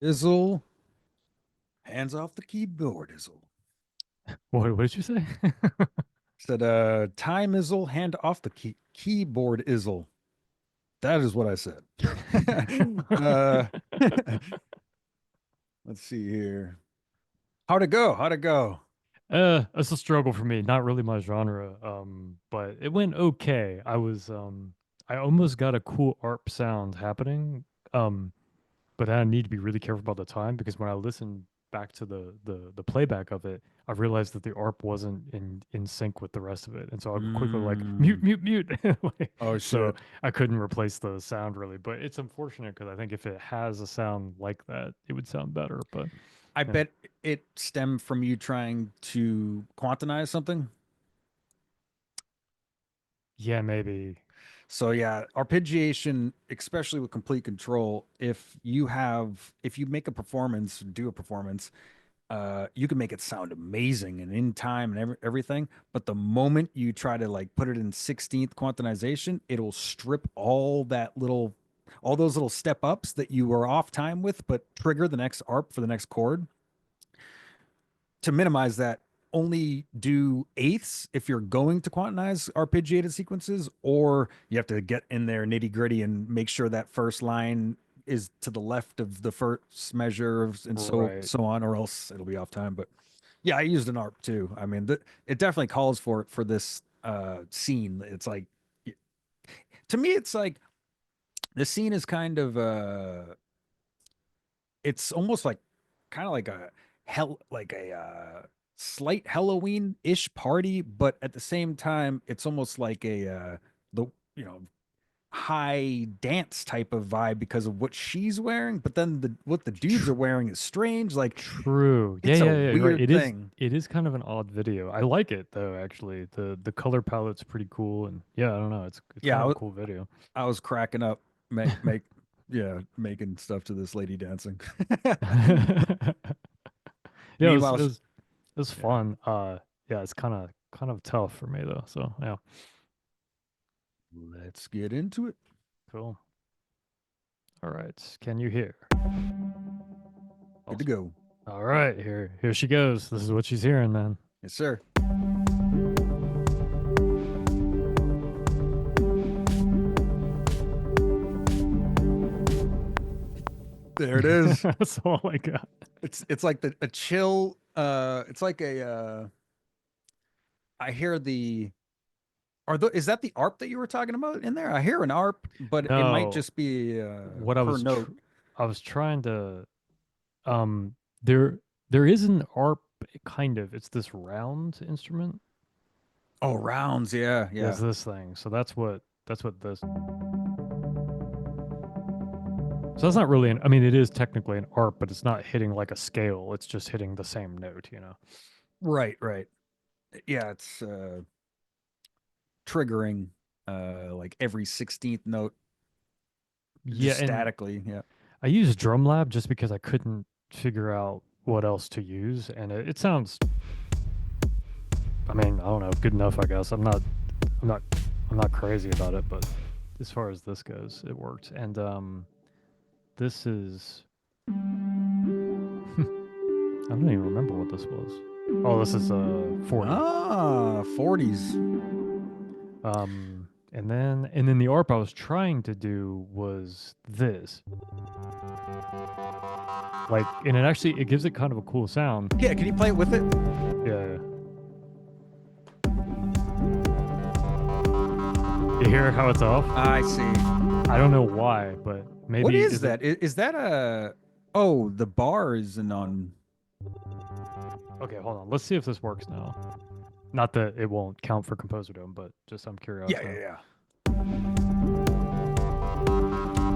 Izzle, hands off the keyboard, Izzle. What did you say? Said, time Izzle, hand off the keyboard, Izzle. That is what I said. uh, let's see here. How'd it go? How'd it go? It's a struggle for me. Not really my genre. But it went okay. I almost got a cool ARP sound happening. Um, but I need to be really careful about the time because when I listened back to the playback of it, I realized that the ARP wasn't in sync with the rest of it, and so I quickly like Mm. mute, mute, mute. Like, Oh so shit. I couldn't replace the sound really. But it's unfortunate because I think if it has a sound like that, it would sound better. But I yeah, bet it stemmed from you trying to quantize something. yeah, maybe. So yeah, arpeggiation, especially with complete control, if you make a performance, do a performance, you can make it sound amazing and in time and everything. But the moment you try to like put it in 16th quantization, it'll strip all those little step ups that you were off time with, but trigger the next arp for the next chord. To minimize that, only do eighths if you're going to quantize arpeggiated sequences, or you have to get in there nitty gritty and make sure that first line is to the left of the first measure and Right. so on, or else it'll be off time. But yeah, I used an ARP too. I mean, it definitely calls for it for this scene. It's like to me, it's like the scene is kind of it's almost like kind of like a slight Halloween-ish party, but at the same time, it's almost like a the you know high dance type of vibe because of what she's wearing, but then the what the dudes are Tr- wearing is strange. Like True. Yeah, it's a yeah, yeah. You're right. weird thing. It is kind of an odd video. I like it though, actually. The color palette's pretty cool, and yeah, I don't know. It's Yeah, kind of a cool video. I was cracking up, yeah, making stuff to this lady dancing. Yeah, Meanwhile, it was yeah, fun. Yeah, it's kind of tough for me though. So yeah, let's get into it. cool. All right, can you hear? Good to Awesome. go. All right, here she goes. This is what she's hearing, man. Yes, sir. There it is. That's all I got. It's like a chill it's like a I hear the is that the ARP that you were talking about in there? I hear an ARP, but it might No, just be what per note. I was trying to um there there is an ARP kind of. It's this round instrument. Oh, rounds, yeah, There's yeah. this thing. So that's what this. So that's not really an, I mean, it is technically an ARP, but it's not hitting like a scale. It's just hitting the same note, you know. Right, right. Yeah, it's triggering like every 16th note Yeah, just and statically. Yeah. I used DrumLab just because I couldn't figure out what else to use, and it sounds. I mean, I don't know, good enough, I guess. I'm not, I'm not crazy about it, but as far as this goes, it worked. And this is. I don't even remember what this was. Oh, this is 40. Ah, 40s. And then the ARP I was trying to do was this. Like, and it actually it gives it kind of a cool sound. Yeah, can you play it with it? Yeah. You hear how it's off? I see. I don't know why, but What maybe is is it that? Is that a Oh, the bar isn't on. okay, hold on. Let's see if this works now. Not that it won't count for Composer Dome, but just I'm curious Yeah, now. yeah, yeah.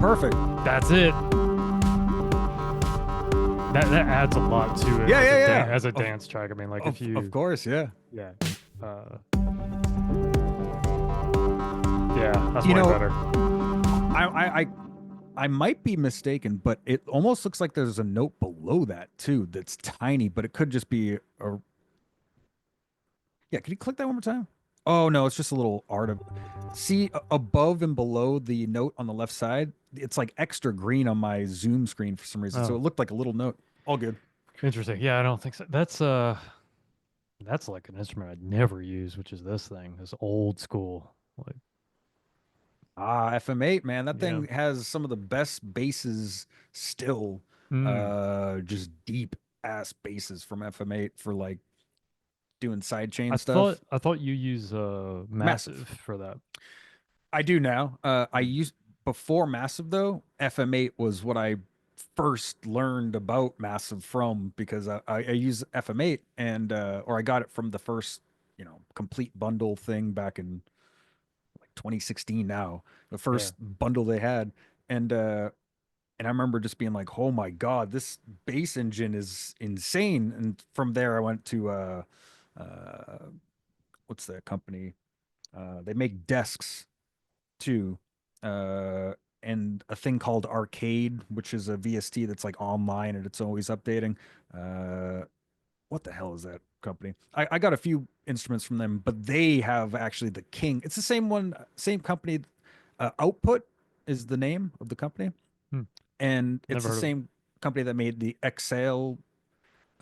Perfect. That's it. That adds a lot to it Yeah, as yeah, yeah. as a dance track. I mean, like if Of you course, yeah. yeah. Uh yeah, that's You way know, better. I might be mistaken, but it almost looks like there's a note below that too that's tiny, but it could just be a. Yeah, can you click that one more time? Oh no, it's just a little art of. See above and below the note on the left side, it's like extra green on my Zoom screen for some reason. So Oh, it looked like a little note. All good. interesting. Yeah, I don't think so. That's like an instrument I'd never use, which is this thing, this old school. Like, Ah, FM8, man, that yeah. thing has some of the best basses still. Mm. Just deep ass basses from FM8 for like doing sidechain I stuff. I thought you use Massive. Massive for that. I do now. I Mm. used before Massive though. FM8 was what I first learned about Massive from because I use FM8 and or I got it from the first complete bundle thing back in like 2016. Now the Yeah. first bundle they had, and and I remember just being like, oh my god, this bass engine is insane. And from there I went to uh what's that company? They make desks too. Uh, and a thing called Arcade, which is a VST that's like online and it's always updating. Uh, what the hell is that company? I got a few instruments from them, but they have actually the king. It's the same one, same company. Output is the name of the company, Hmm. and it's Never the heard of it. same company that made the Exhale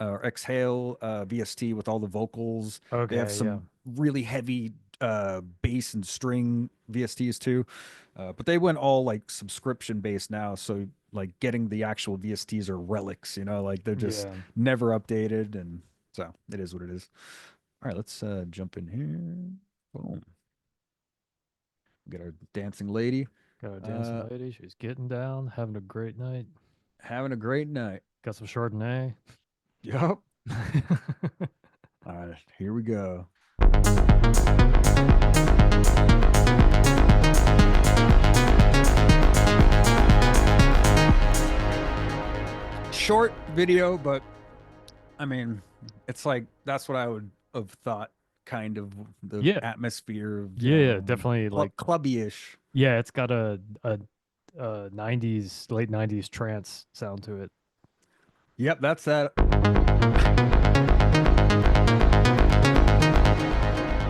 VST with all the vocals. They have Okay, yeah. some really heavy bass and string VSTs too. But they went all like subscription based now. So like getting the actual VSTs are relics, like they're just Yeah. never updated. And so it is what it is. All right, let's jump in here. Boom. Get our dancing lady. Got a dancing Uh, lady. She's getting down, having a great night. Having a great night. Got some Chardonnay. Yup. All right, here we go. Short video, but I mean, it's like that's what I would have thought, kind of the Yeah. atmosphere of Yeah, yeah, definitely clubby-ish. yeah, it's got a 90s late 90s trance sound to it. Yep, that's that.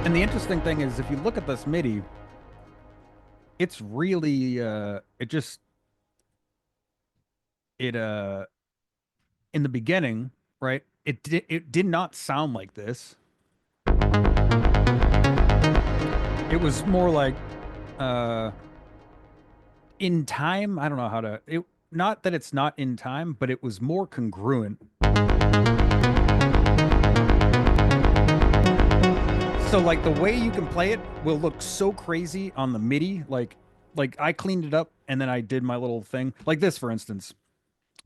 And the interesting thing is, if you look at this MIDI, it's really it just it in the beginning, right? It did not sound like this. It was more like uh in time. I don't know how to it not that it's not in time, but it was more congruent. So like the way you can play it will look so crazy on the MIDI. Like I cleaned it up and then I did my little thing. Like this, for instance.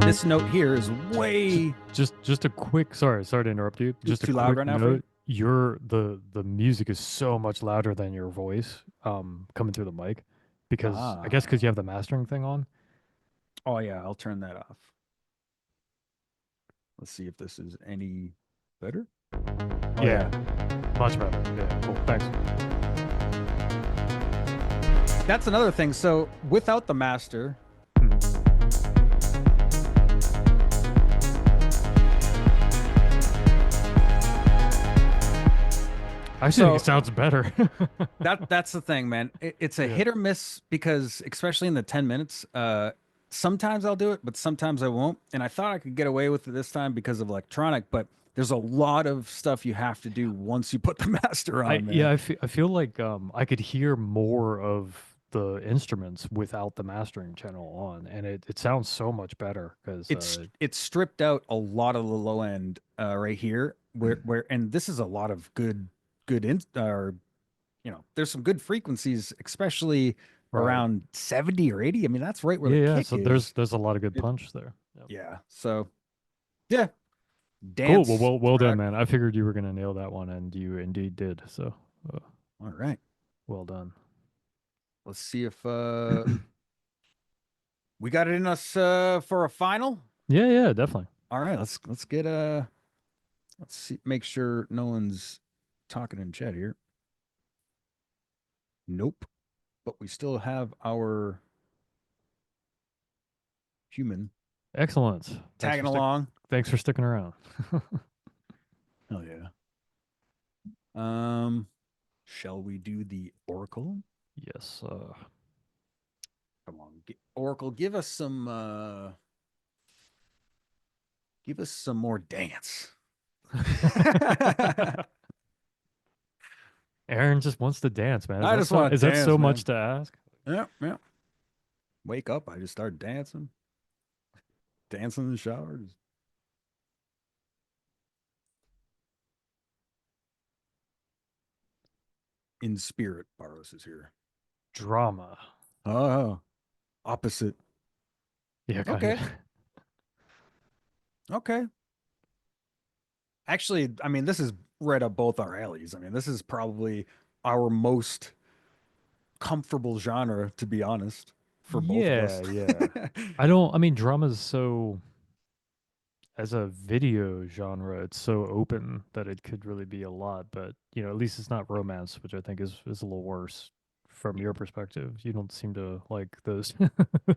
This note here is Just way just a quick sorry to interrupt you. Just a too loud quick right now for you. note. The music is so much louder than your voice coming through the mic because I guess Ah. because you have the mastering thing on. Oh yeah, I'll turn that off. Let's see if this is any better. Oh Yeah, yeah. much better. Yeah, cool. Thanks. That's another thing. So without the master, Hmm. I actually think it so sounds better. that's the thing, man. It's a Yeah. hit or miss because especially in the 10 minutes, sometimes I'll do it, but sometimes I won't. And I thought I could get away with it this time because of electronic, but there's a lot of stuff you have to do once you put the master on, man. I feel like I could hear more of the instruments without the mastering channel on, and it sounds so much better because It's stripped out a lot of the low end right here where and this is a lot of good in or there's some good frequencies, especially right. around 70 or 80. I mean, that's right where Yeah, the yeah. kick So is. there's a lot of good It, punch there. Yep. yeah. So yeah, Cool. Well, dance well done, track. man. I figured you were gonna nail that one, and you indeed did. So, uh, All right. well done. Let's see if we got it in us for a final. Yeah, yeah, definitely. All right, let's get let's see, make sure no one's talking in chat here. Nope. But we still have our human Excellent. tagging along. Thanks for sticking around. Oh yeah. Um, shall we do the Oracle? Yes. Come on, Oracle, give us some more dance. Aaron just wants to dance, man. I just want Is to that dance, so much man. to ask? Yeah, yeah. Wake up, I just start dancing, dancing in the shower. In spirit, Barros is here. Drama. Oh, opposite. Yeah, kind of. Okay, okay. Actually, I mean, this is right up both our alleys. I mean, this is probably our most comfortable genre, to be honest, for both of Yeah, us. yeah. I mean, drama's so, as a video genre, it's so open that it could really be a lot, but at least it's not romance, which I think is a little worse from your perspective. You don't seem to like those.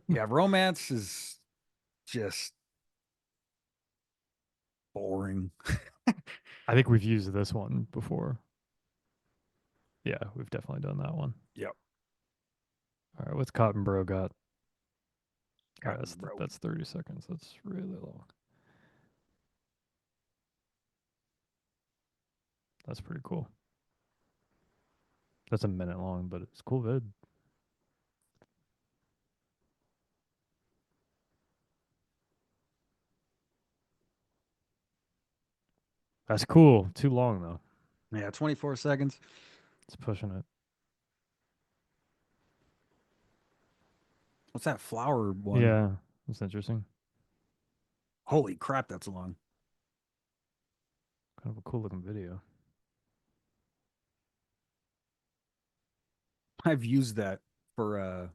Yeah, romance is just boring. I think we've used this one before. Yeah, we've definitely done that one. Yep. All right, what's Cotton Bro got? All right, Cotton Bro. that's 30 seconds. That's really long. That's pretty cool. That's a minute long, but it's cool vid. That's cool. Too long though. Yeah, 24 seconds. It's pushing it. What's that flower one? Yeah, that's interesting. Holy crap, that's long. Kind of a cool looking video. I've used that for a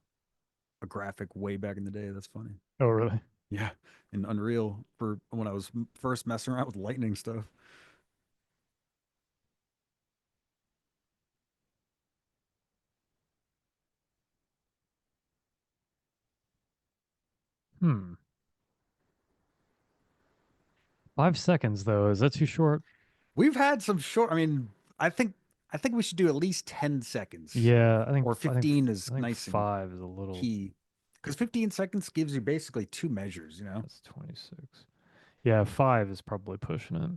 graphic way back in the day. That's funny. Oh, really? Yeah, in Unreal for when I was first messing around with lightning stuff. Hmm. 5 seconds though. Is that too short? We've had some short. I mean, I think I think we should do at least 10 seconds, Yeah, or 15 is I think nice and 5 is a little. key, because 15 seconds gives you basically two measures. That's 26. Yeah, 5 is probably pushing it.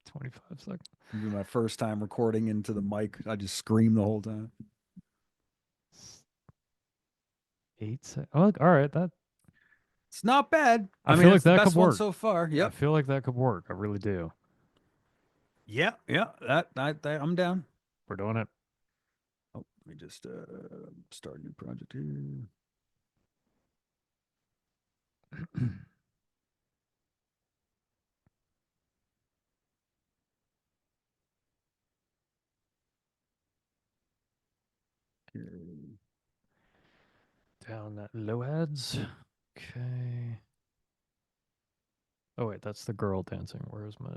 25 seconds. It'll be my first time recording into the mic. I just scream the whole time. 8 seconds. Oh, all right. That It's not bad. I I mean, feel like it's the that could best one work. so far. I Yep. feel like that could work. I really do. Yeah, yeah. I'm down. We're doing it. Oh, let me just start a new project here. Okay. Down that low ads. Okay. Oh wait, that's the girl dancing. Where's my?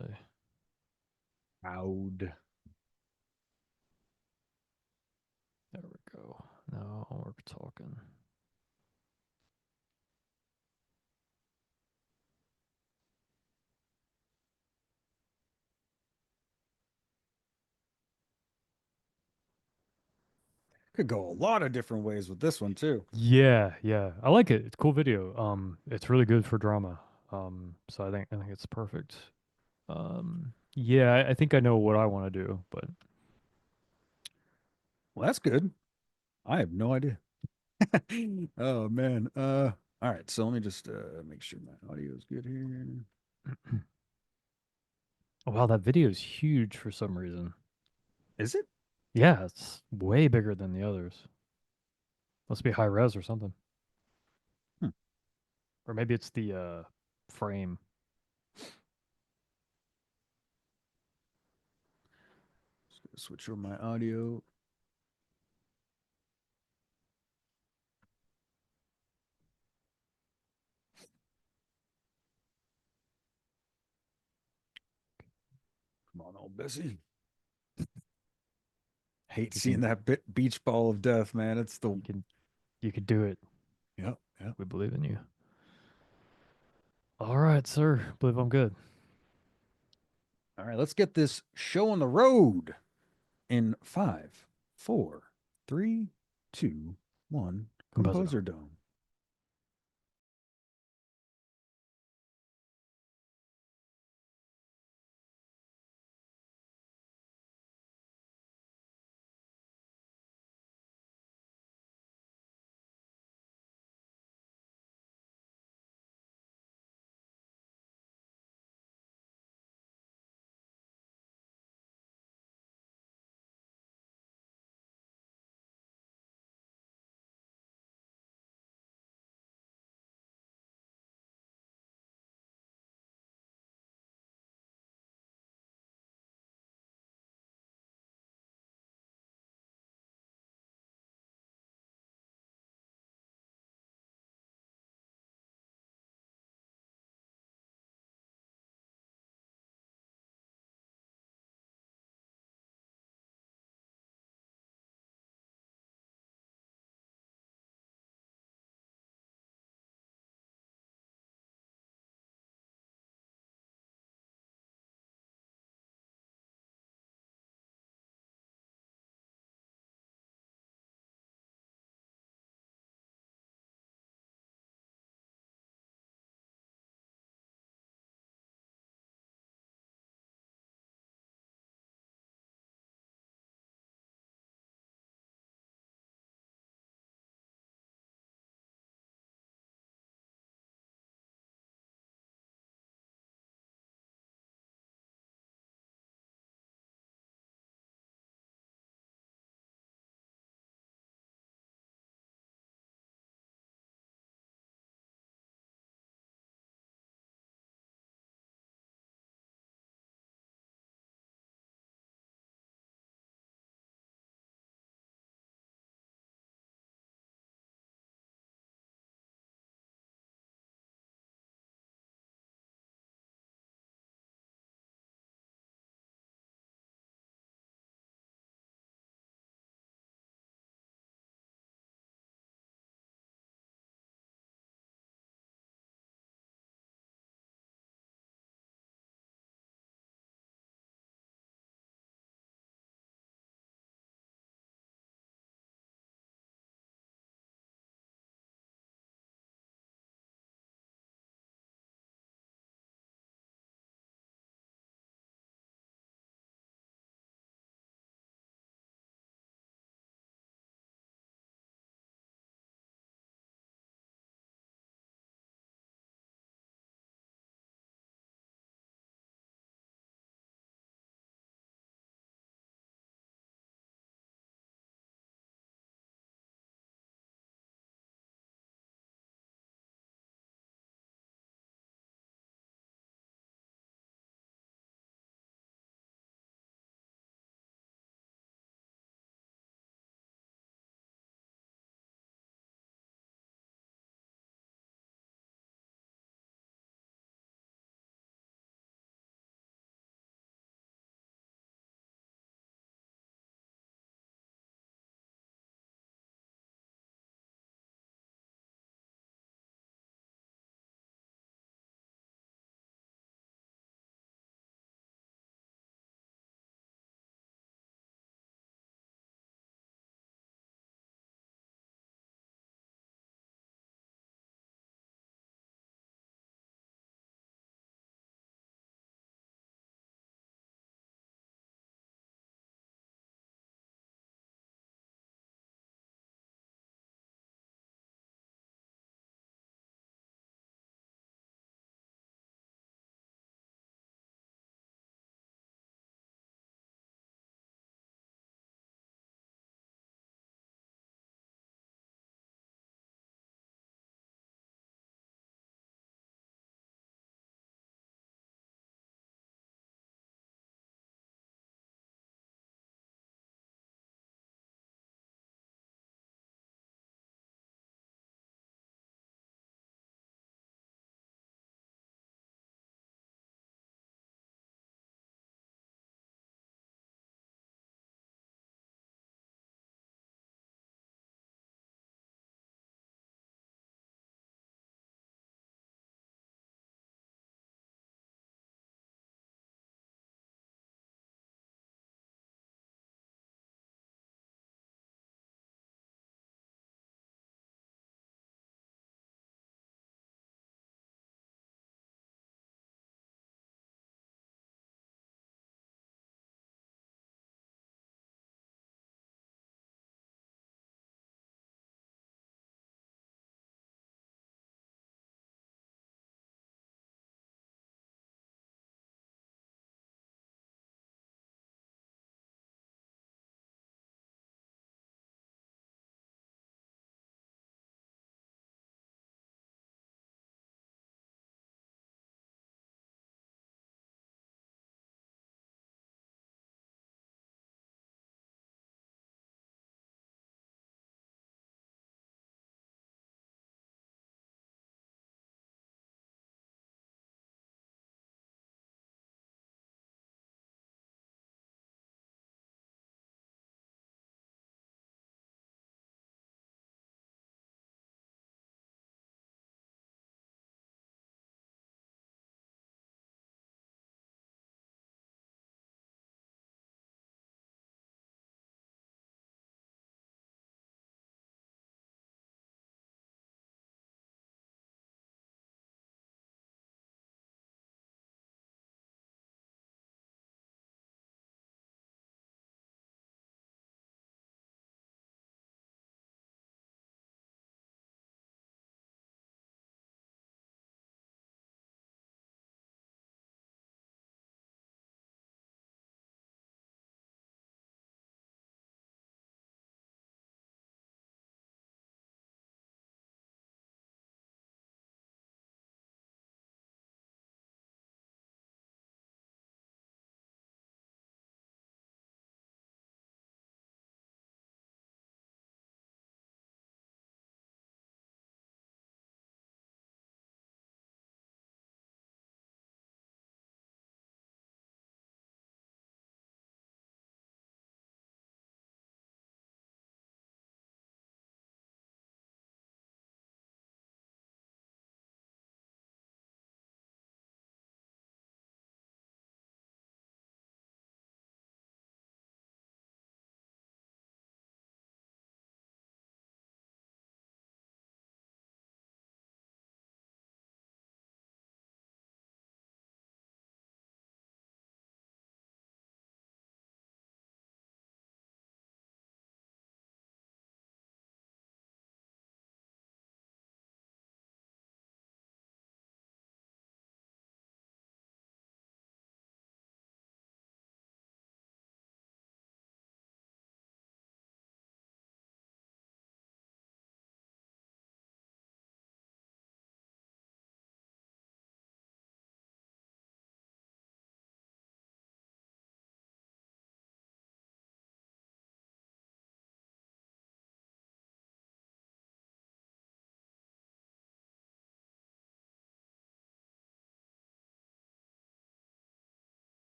Loud. There we go. Now we're talking. Could go a lot of different ways with this one too. Yeah, yeah. I like it. It's a cool video. It's really good for drama. So I think it's perfect. Yeah, I think I know what I want to do, but Well, that's good. I have no idea. Oh man. All right. So let me just make sure my audio is good here. oh, wow, that video is huge for some reason. Is it? Yeah, it's way bigger than the others. Must be high res or something. Hmm. Or maybe it's the frame. Just gonna switch over my audio. Come on, old Bessie. Hate You seeing can that beach ball of death, man. It's the you can you could do it. yep, yep. We believe in you. All right, sir. Believe I'm good. All right, let's get this show on the road. in five, four, three, two, one. Composer. Composer Dome.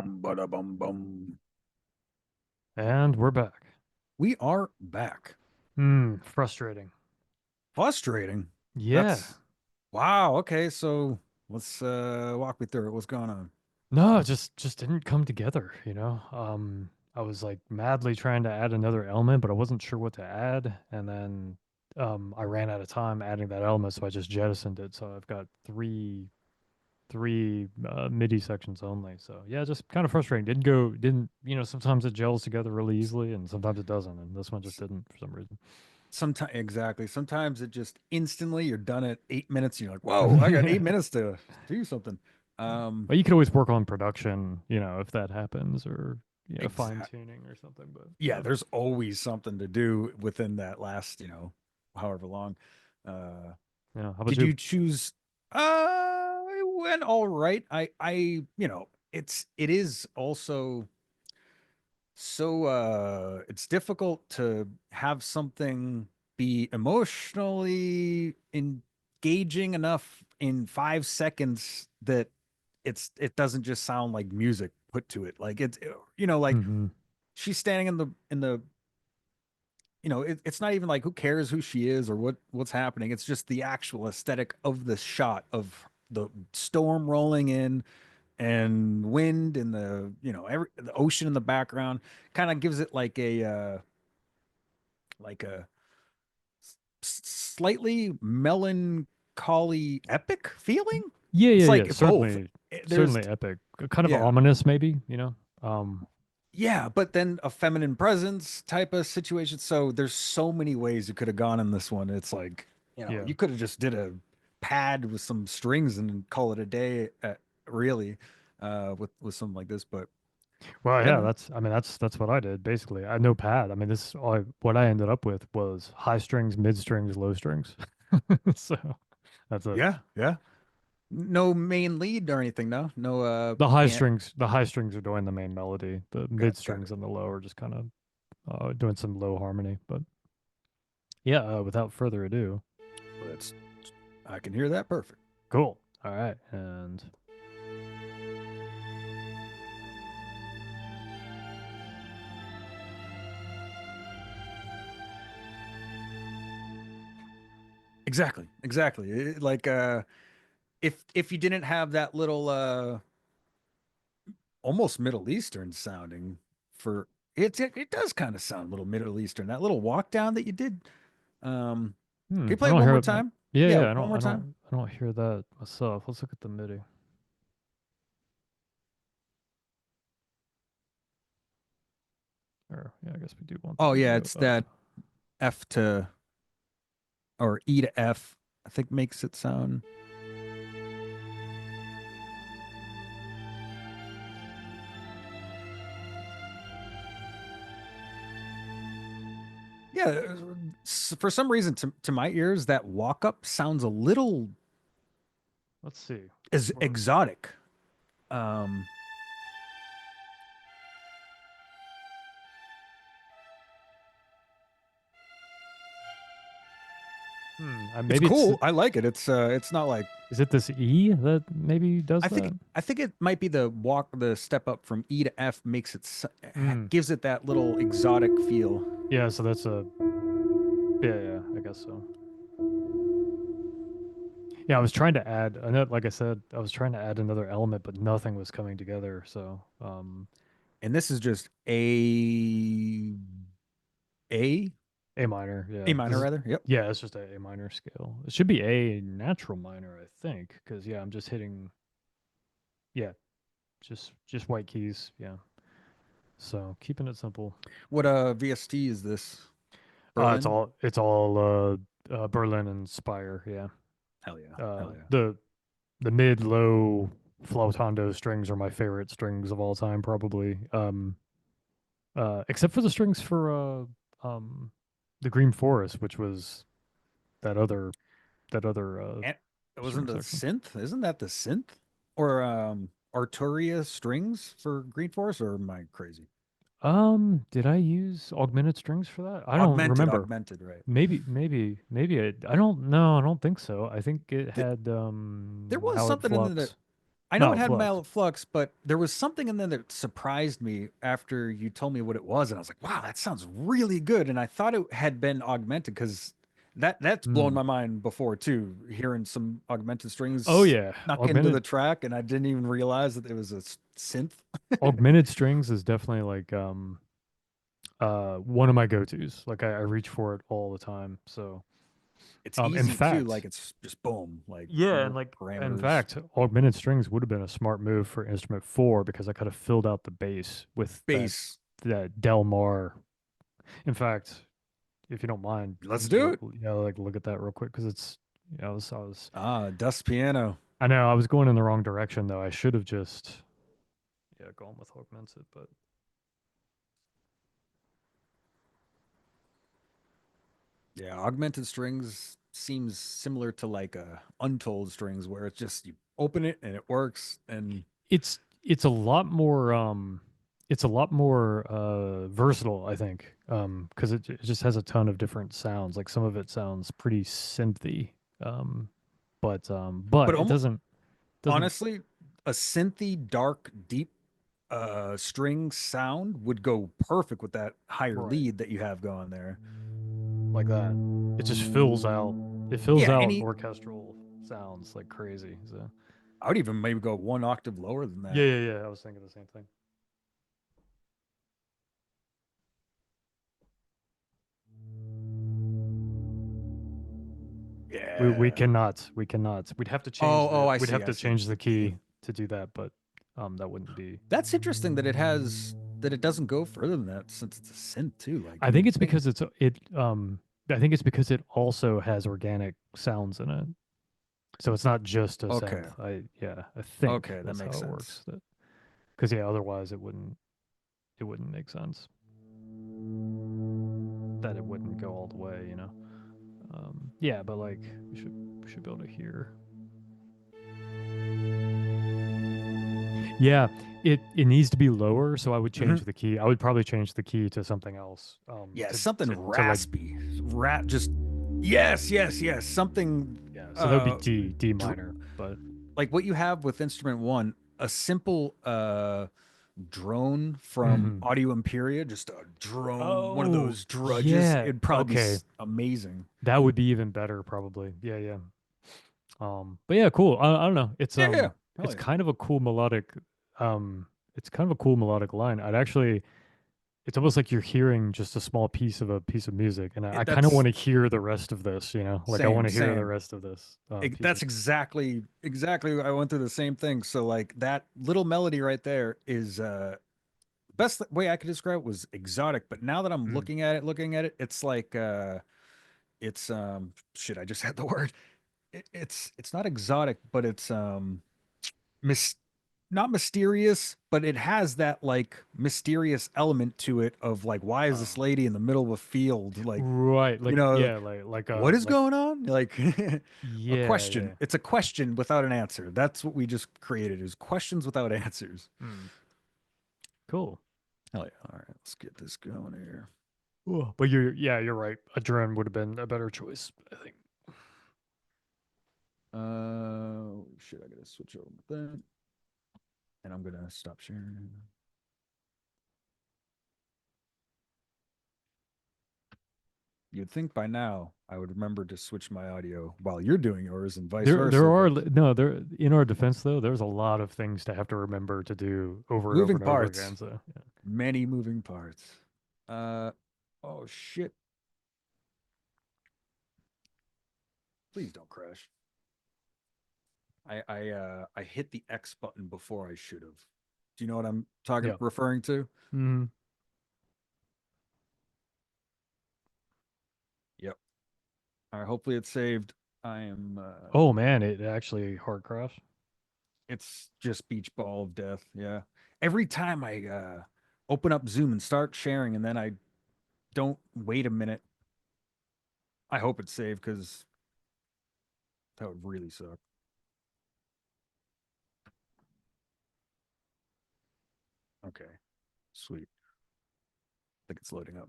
Bum bada bum bum. And we're back. We are back. Frustrating. Frustrating. Yeah. That's wow. Okay, so let's walk me through it. What's going on? No, it just didn't come together, you know. I was like madly trying to add another element, but I wasn't sure what to add, and then I ran out of time adding that element, so I just jettisoned it. So I've got three MIDI sections only. So yeah, just kind of frustrating. Didn't, sometimes it gels together really easily and sometimes it doesn't. And this one just didn't for some reason. Sometimes exactly. Sometimes it just instantly you're done at 8 minutes. And you're like, whoa, I got Yeah. 8 minutes to do something. Yeah. Um, But you could always work on production, if that happens or, fine exact. tuning or something. But Yeah, yeah. there's always something to do within that last, however long. Uh, Yeah. How about did you? you choose? It went all right. It is also so it's difficult to have something be emotionally engaging enough in 5 seconds that it doesn't just sound like music put to it. Like like Hmm. she's standing in the it's not even like who cares who she is or what's happening. It's just the actual aesthetic of the shot of the storm rolling in and wind and the ocean in the background kind of gives it like a slightly melancholy epic feeling. Yeah, It's yeah, yeah. like both. There's Certainly epic. Kind of yeah. ominous, maybe. Um, Yeah, but then a feminine presence type of situation. So there's so many ways you could have gone in this one. It's like, yeah. you could have just did a pad with some strings and call it a day, really, with something like this. But Well, yeah, yeah, man. I mean, that's what I did basically. I had no pad. I mean, what I ended up with was high strings, mid strings, low strings. So that's it. Yeah, yeah. No main lead or anything, no. No can't The high strings are doing the main melody. The got mid got it. strings and the low are just kind of doing some low harmony. But yeah, without further ado, That's I can hear that perfect. cool. All right, and Exactly. Exactly. Like if you didn't have that little almost Middle Eastern sounding for it does kind of sound a little Middle Eastern. That little walk down that you did. Can you I play it don't one hear more it. time? Yeah, Yeah, yeah, one more time. I don't hear that myself. Let's look at the MIDI. Or yeah, I guess we do want the Oh yeah, video it's up. that F to or E to F, I think makes it sound. Yeah, for some reason to my ears that walk up sounds a little Let's see. as We're exotic. Um it's maybe cool. I like it. It's not like is it this E that maybe does that? I think it might be the step up from E to F makes Hmm. gives it that little exotic feel. Yeah, so that's a yeah, I guess so. Yeah, I was trying to add another, like I said, I was trying to add another element, but nothing was coming together. So, And this is just A A minor, A yeah. minor rather. Yep. Yeah, it's just a minor scale. It should be A natural minor, I think, because yeah, I'm just hitting, yeah, just white keys, yeah. So keeping it simple. What VST is this? It's Berlin? all Berlin and Spire, yeah. Hell yeah. Uh, Hell yeah. the the mid low flautando strings are my favorite strings of all time, probably. Except for the strings for the Green Forest, which was that other that other And it wasn't string the section. synth? Isn't that the synth? Or Arturia strings for Green Forest or am I crazy? Did I use augmented strings for that? I don't Augmented, remember. augmented, right. Maybe I don't know. I don't think so. I think it Th- had there was how it something in the flops. I know it No, had flux. mallet flux, but there was something in there that surprised me after you told me what it was, and I was like, "Wow, that sounds really good." And I thought it had been augmented because that's blown Mm. my mind before too. Hearing some augmented Oh strings yeah, snuck into the track, and I didn't even realize that it was a synth. augmented strings is definitely like one of my go-tos. Like I reach for it all the time. So It's in easy too, like fact, it's just boom, like yeah, and no like in parameters. fact, augmented strings would have been a smart move for instrument four because I could have filled out the bass with Bass. that Del Mar. In fact, if you don't mind, Let's do it. like look at that real quick because it's Ah, dust piano. I know I was going in the wrong direction though. I should have just gone with augmented, but Yeah, augmented strings seems similar to like untold strings where it's just you open it and it works and it's a lot more versatile, I think, because it just has a ton of different sounds. Like some of it sounds pretty synthy, um, but but it almost doesn't honestly a synthy dark deep string sound would go perfect with that higher right lead that you have going there. like that. It just fills out. It fills Yeah, out any orchestral sounds like crazy. So I would even maybe go one octave lower than yeah, that. yeah, yeah. I was thinking the same thing. We Yeah. cannot We'd have to change Oh, the I we'd see. have I to see. change the key to do that, but that wouldn't be. That's interesting that it doesn't go further than that since it's a synth too. Like I you think would it's think. because I think it's because it also has organic sounds in it. So it's not just a Okay. synth. I think Okay, that that's how makes it sense. works. Because yeah, otherwise it wouldn't make sense that it wouldn't go all the way, you know. Yeah, but like we should be able to hear. Yeah, it needs to be lower, so I would Hmm. change the key. I would probably change the key to something else. Yeah, something To like raspy. Just yes, yes, yes. Something yeah, so that would be uh D dr- minor, but like what you have with instrument 1, a simple drone from mhm. Audio Imperia, just a drone, one of Oh, those drudges, yeah. it'd probably be Okay. amazing. That would be even better probably. Yeah, yeah. But yeah, cool. I don't know. Yeah, yeah. Hell It's yeah. kind of a cool melodic it's kind of a cool melodic line. I'd actually it's almost like you're hearing just a small piece of a piece of music and I kind of want That's to hear the rest of this, you know? Like I want same, to hear the same. rest of this piece That's of exactly I went through the same thing. So like that little melody right there is best way I could describe it was exotic, but now that I'm mm. looking at it, it's like it's shit, I just had the word. It's not exotic, but it's mis not mysterious, but it has that like mysterious element to it of like why is this Oh. lady in the middle of a field? Like, Right. you Like know, yeah, what is like going on? Like a yeah, question. yeah. It's a question without an answer. That's what we just created is questions without answers. Mm. Cool. Hell yeah. All right, let's get this going here. Cool. But you're right. A drone would have been a better choice, I think. Shit, I gotta switch over with that. And I'm gonna stop sharing. You'd think by now I would remember to switch my audio while you're doing yours and vice There versa, are but no there in our defense though. There's a lot of things to have to remember to do over and over moving and over parts, again. So yeah. many moving parts. Uh, oh shit! Please don't crash. I hit the X button before I should have. Do you know what I'm talking Yeah. referring to? Mm. Yep. All right. Hopefully it's saved. I am. Oh man, it actually hard crashed. It's just beach ball of death. Yeah. Every time I open up Zoom and start sharing, and then I don't wait a minute. I hope it's saved because that would really suck. Okay. Sweet. I think it's loading up.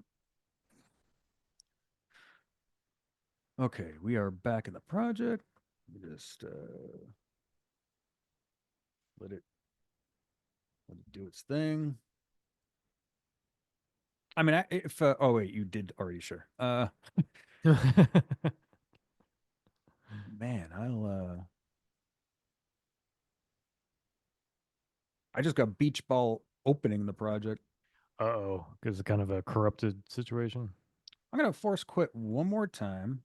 Okay, we are back in the project. Just Let it let it do its thing. I mean, if oh wait, you did already sure. Man, I just got beach ball opening the project. Uh-oh, because it's kind of a corrupted situation. I'm gonna force quit one more time,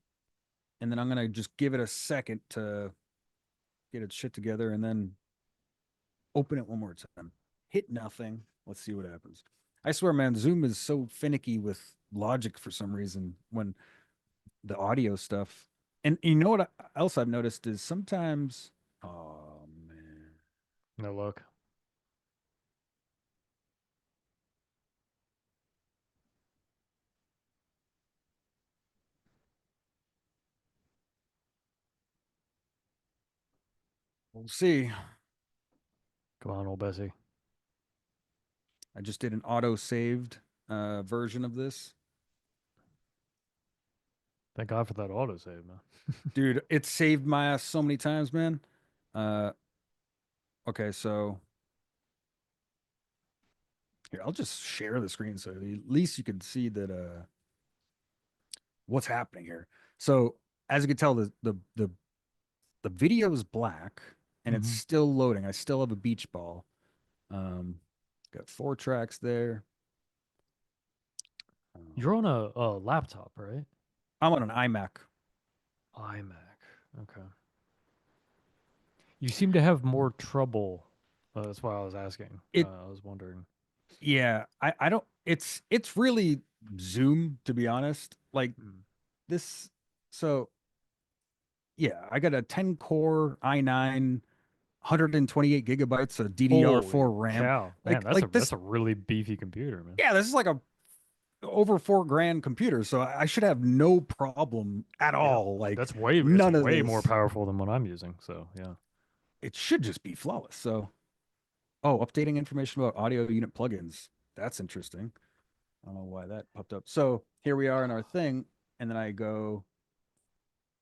and then I'm gonna just give it a second to get its shit together, and then open it one more time. Hit nothing. Let's see what happens. I swear, man, Zoom is so finicky with logic for some reason when the audio stuff. And you know what else I've noticed is sometimes, oh man, No luck. we'll see. Come on, old Bessie. I just did an auto saved version of this. Thank God for that autosave, man. Dude, it saved my ass so many times, man. Uh, okay, so here, I'll just share the screen so at least you can see that what's happening here. So as you can tell, the video is black and it's Hmm. still loading. I still have a beach ball. Um, got 4 tracks there. You're Um, on a laptop, right? I'm on an iMac. iMac. Okay. You seem to have more trouble. That's why I was asking. It I was wondering. Yeah, I don't it's really Zoom to be honest. Like Mm. this so yeah, I got a 10 core i9 128 gigabytes of Holy DDR4 RAM. cow, man! Like That's like that's this a really beefy computer, man. yeah, this is like a over 4 grand computer, so I should have no problem at Yeah, all. Like it's none of way more this. powerful than what I'm using. So yeah. It should just be flawless. So oh, updating information about audio unit plugins. That's interesting. I don't know why that popped up. So here we are in our thing, and then I go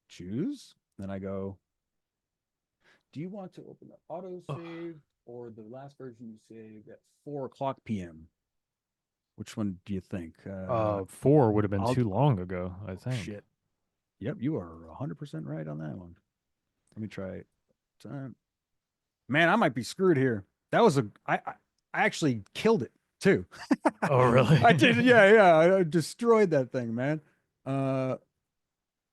choose. Then I go, do you want to open the auto save or the last version you saved at 4 o'clock p.m.? Which one do you think? 4 would have been I'll, too long ago, I oh think. shit. Yep, you are 100% right on that one. Let me try it. Time. Man, I might be screwed here. That was I actually killed it too. Oh, I did, really? yeah. I destroyed that thing, man. Uh,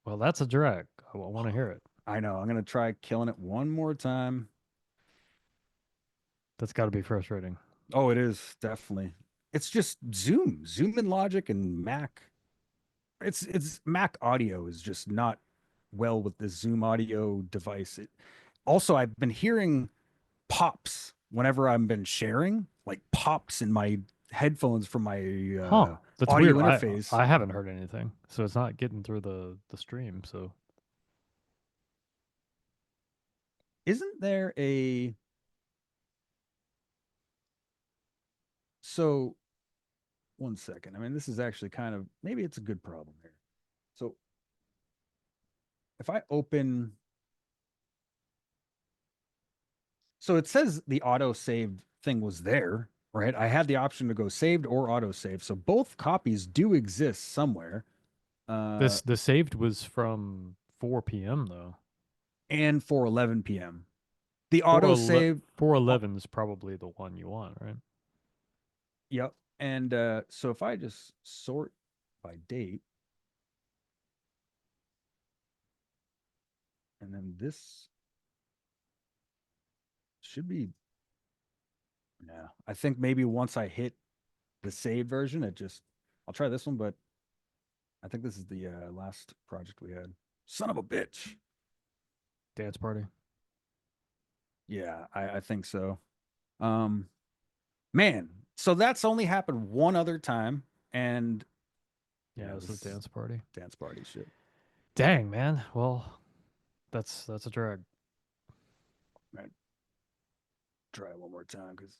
Well, that's a drag. I want to hear it. I know. I'm gonna try killing it one more time. That's got to be frustrating. Oh, it is definitely. It's just Zoom and Logic and Mac. It's Mac audio is just not well with the Zoom audio device. Also, I've been hearing pops whenever I've been sharing, like pops in my headphones from my Huh. That's weird. audio I interface. I haven't heard anything. So it's not getting through the stream. So Isn't there a so one second? I mean, this is actually kind of maybe it's a good problem here. So if I open so it says the auto saved thing was there, right? I had the option to go saved or auto save. So both copies do exist somewhere. Uh, the saved was from 4 p.m. though. and for 11 p.m. The auto 411 save, uh, 411 is probably the one you want, right? yep. And so if I just sort by date, and then this should be, yeah, I think maybe once I hit the save version, I'll try this one, but I think this is the last project we had. Son of a bitch. Dance party. Yeah, I think so. Um, man, so that's only happened one other time, and Yeah, yeah, it was this the is dance party. dance party shit. Dang, man. Well, that's a drag. Right, try it one more time because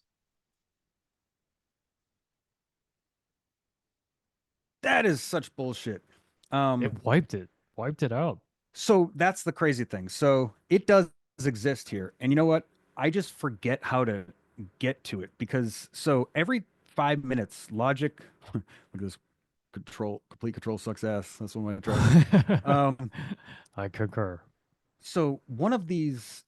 that is such bullshit. Um, It wiped it. Wiped it out. so that's the crazy thing. So it does exist here, and you know what? I just forget how to get to it because so every 5 minutes, Logic, look at this complete control sucks ass. That's one of my tracks. Um, I concur. so one of these,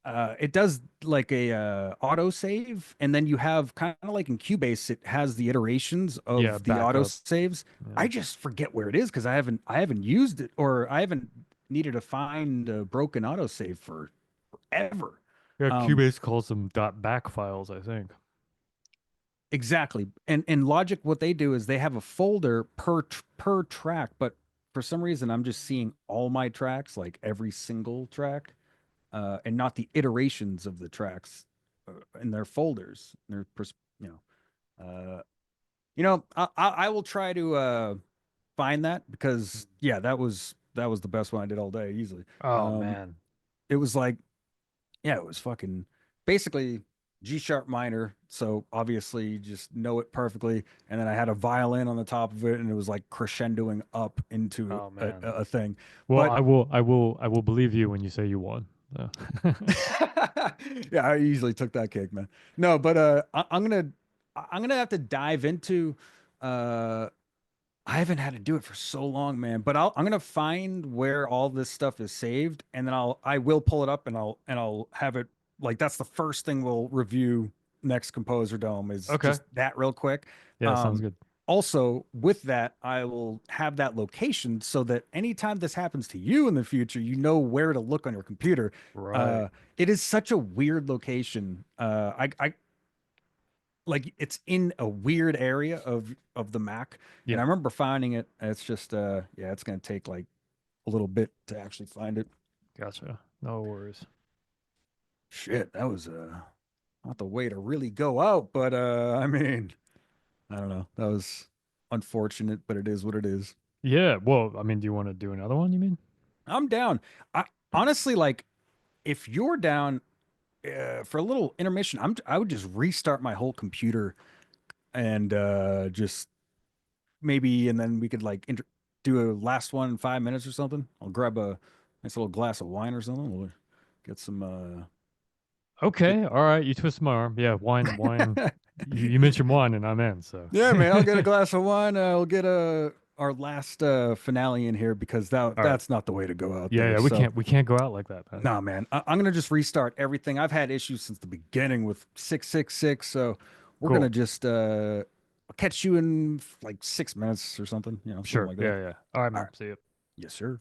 it does like a auto save, and then you have kind of like in Cubase, it has the iterations Yeah, of the auto backup. saves. Yeah. I just forget where it is because I haven't used it or I haven't needed to find a broken autosave for forever. Yeah, Um, Cubase calls them .back files, I think. exactly. And in Logic, what they do is they have a folder per track, but for some reason, I'm just seeing all my tracks, like every single track, and not the iterations of the tracks in their folders. Their you uh, I will try to find that because yeah, that was the best one I did all day easily. Oh Um, man. it was like yeah, it was fucking basically G sharp minor. So obviously you just know it perfectly. And then I had a violin on the top of it and it was like crescendoing up into Oh a, man. a thing. Well, But I will believe you when you say you won. So. yeah, I easily took that cake, man. No, but I'm gonna have to dive into uh I haven't had to do it for so long, man. But I'm gonna find where all this stuff is saved, and then I will pull it up, and I'll have it like that's the first thing we'll review next Composer Dome is Okay. just that real quick. Yeah, sounds Um, good. Also with that, I will have that location so that anytime this happens to you in the future, you know where to look on your computer. Right. It is such a weird location. I like it's in a weird area of the Mac, and Yeah. I remember finding it. And it's just yeah, it's gonna take like a little bit to actually find it. Gotcha. No worries. Shit, that was not the way to really go out, but I mean, I don't know. That was unfortunate, but it is what it is. Yeah. Well, I mean, do you want to do another one, you mean? I'm down. I honestly like if you're down for a little intermission, I would just restart my whole computer and just maybe, and then we could like do a last one in 5 minutes or something. I'll grab a nice little glass of wine or something. We'll get some get Okay. All right. You twist my arm. Yeah. Wine. You mentioned wine and I'm in. So. yeah, man. I'll get a glass of wine. I'll get a our last finale in here because All right. that's not the way to go out Yeah. there. Yeah. We So can't. We can't go out like that, man. nah, man. I'm gonna just restart everything. I've had issues since the beginning with 666, so we're gonna Cool. just catch you in like 6 minutes or something, something Sure. like that. Yeah. Yeah. All right, All man. right. See you. Yes, sir.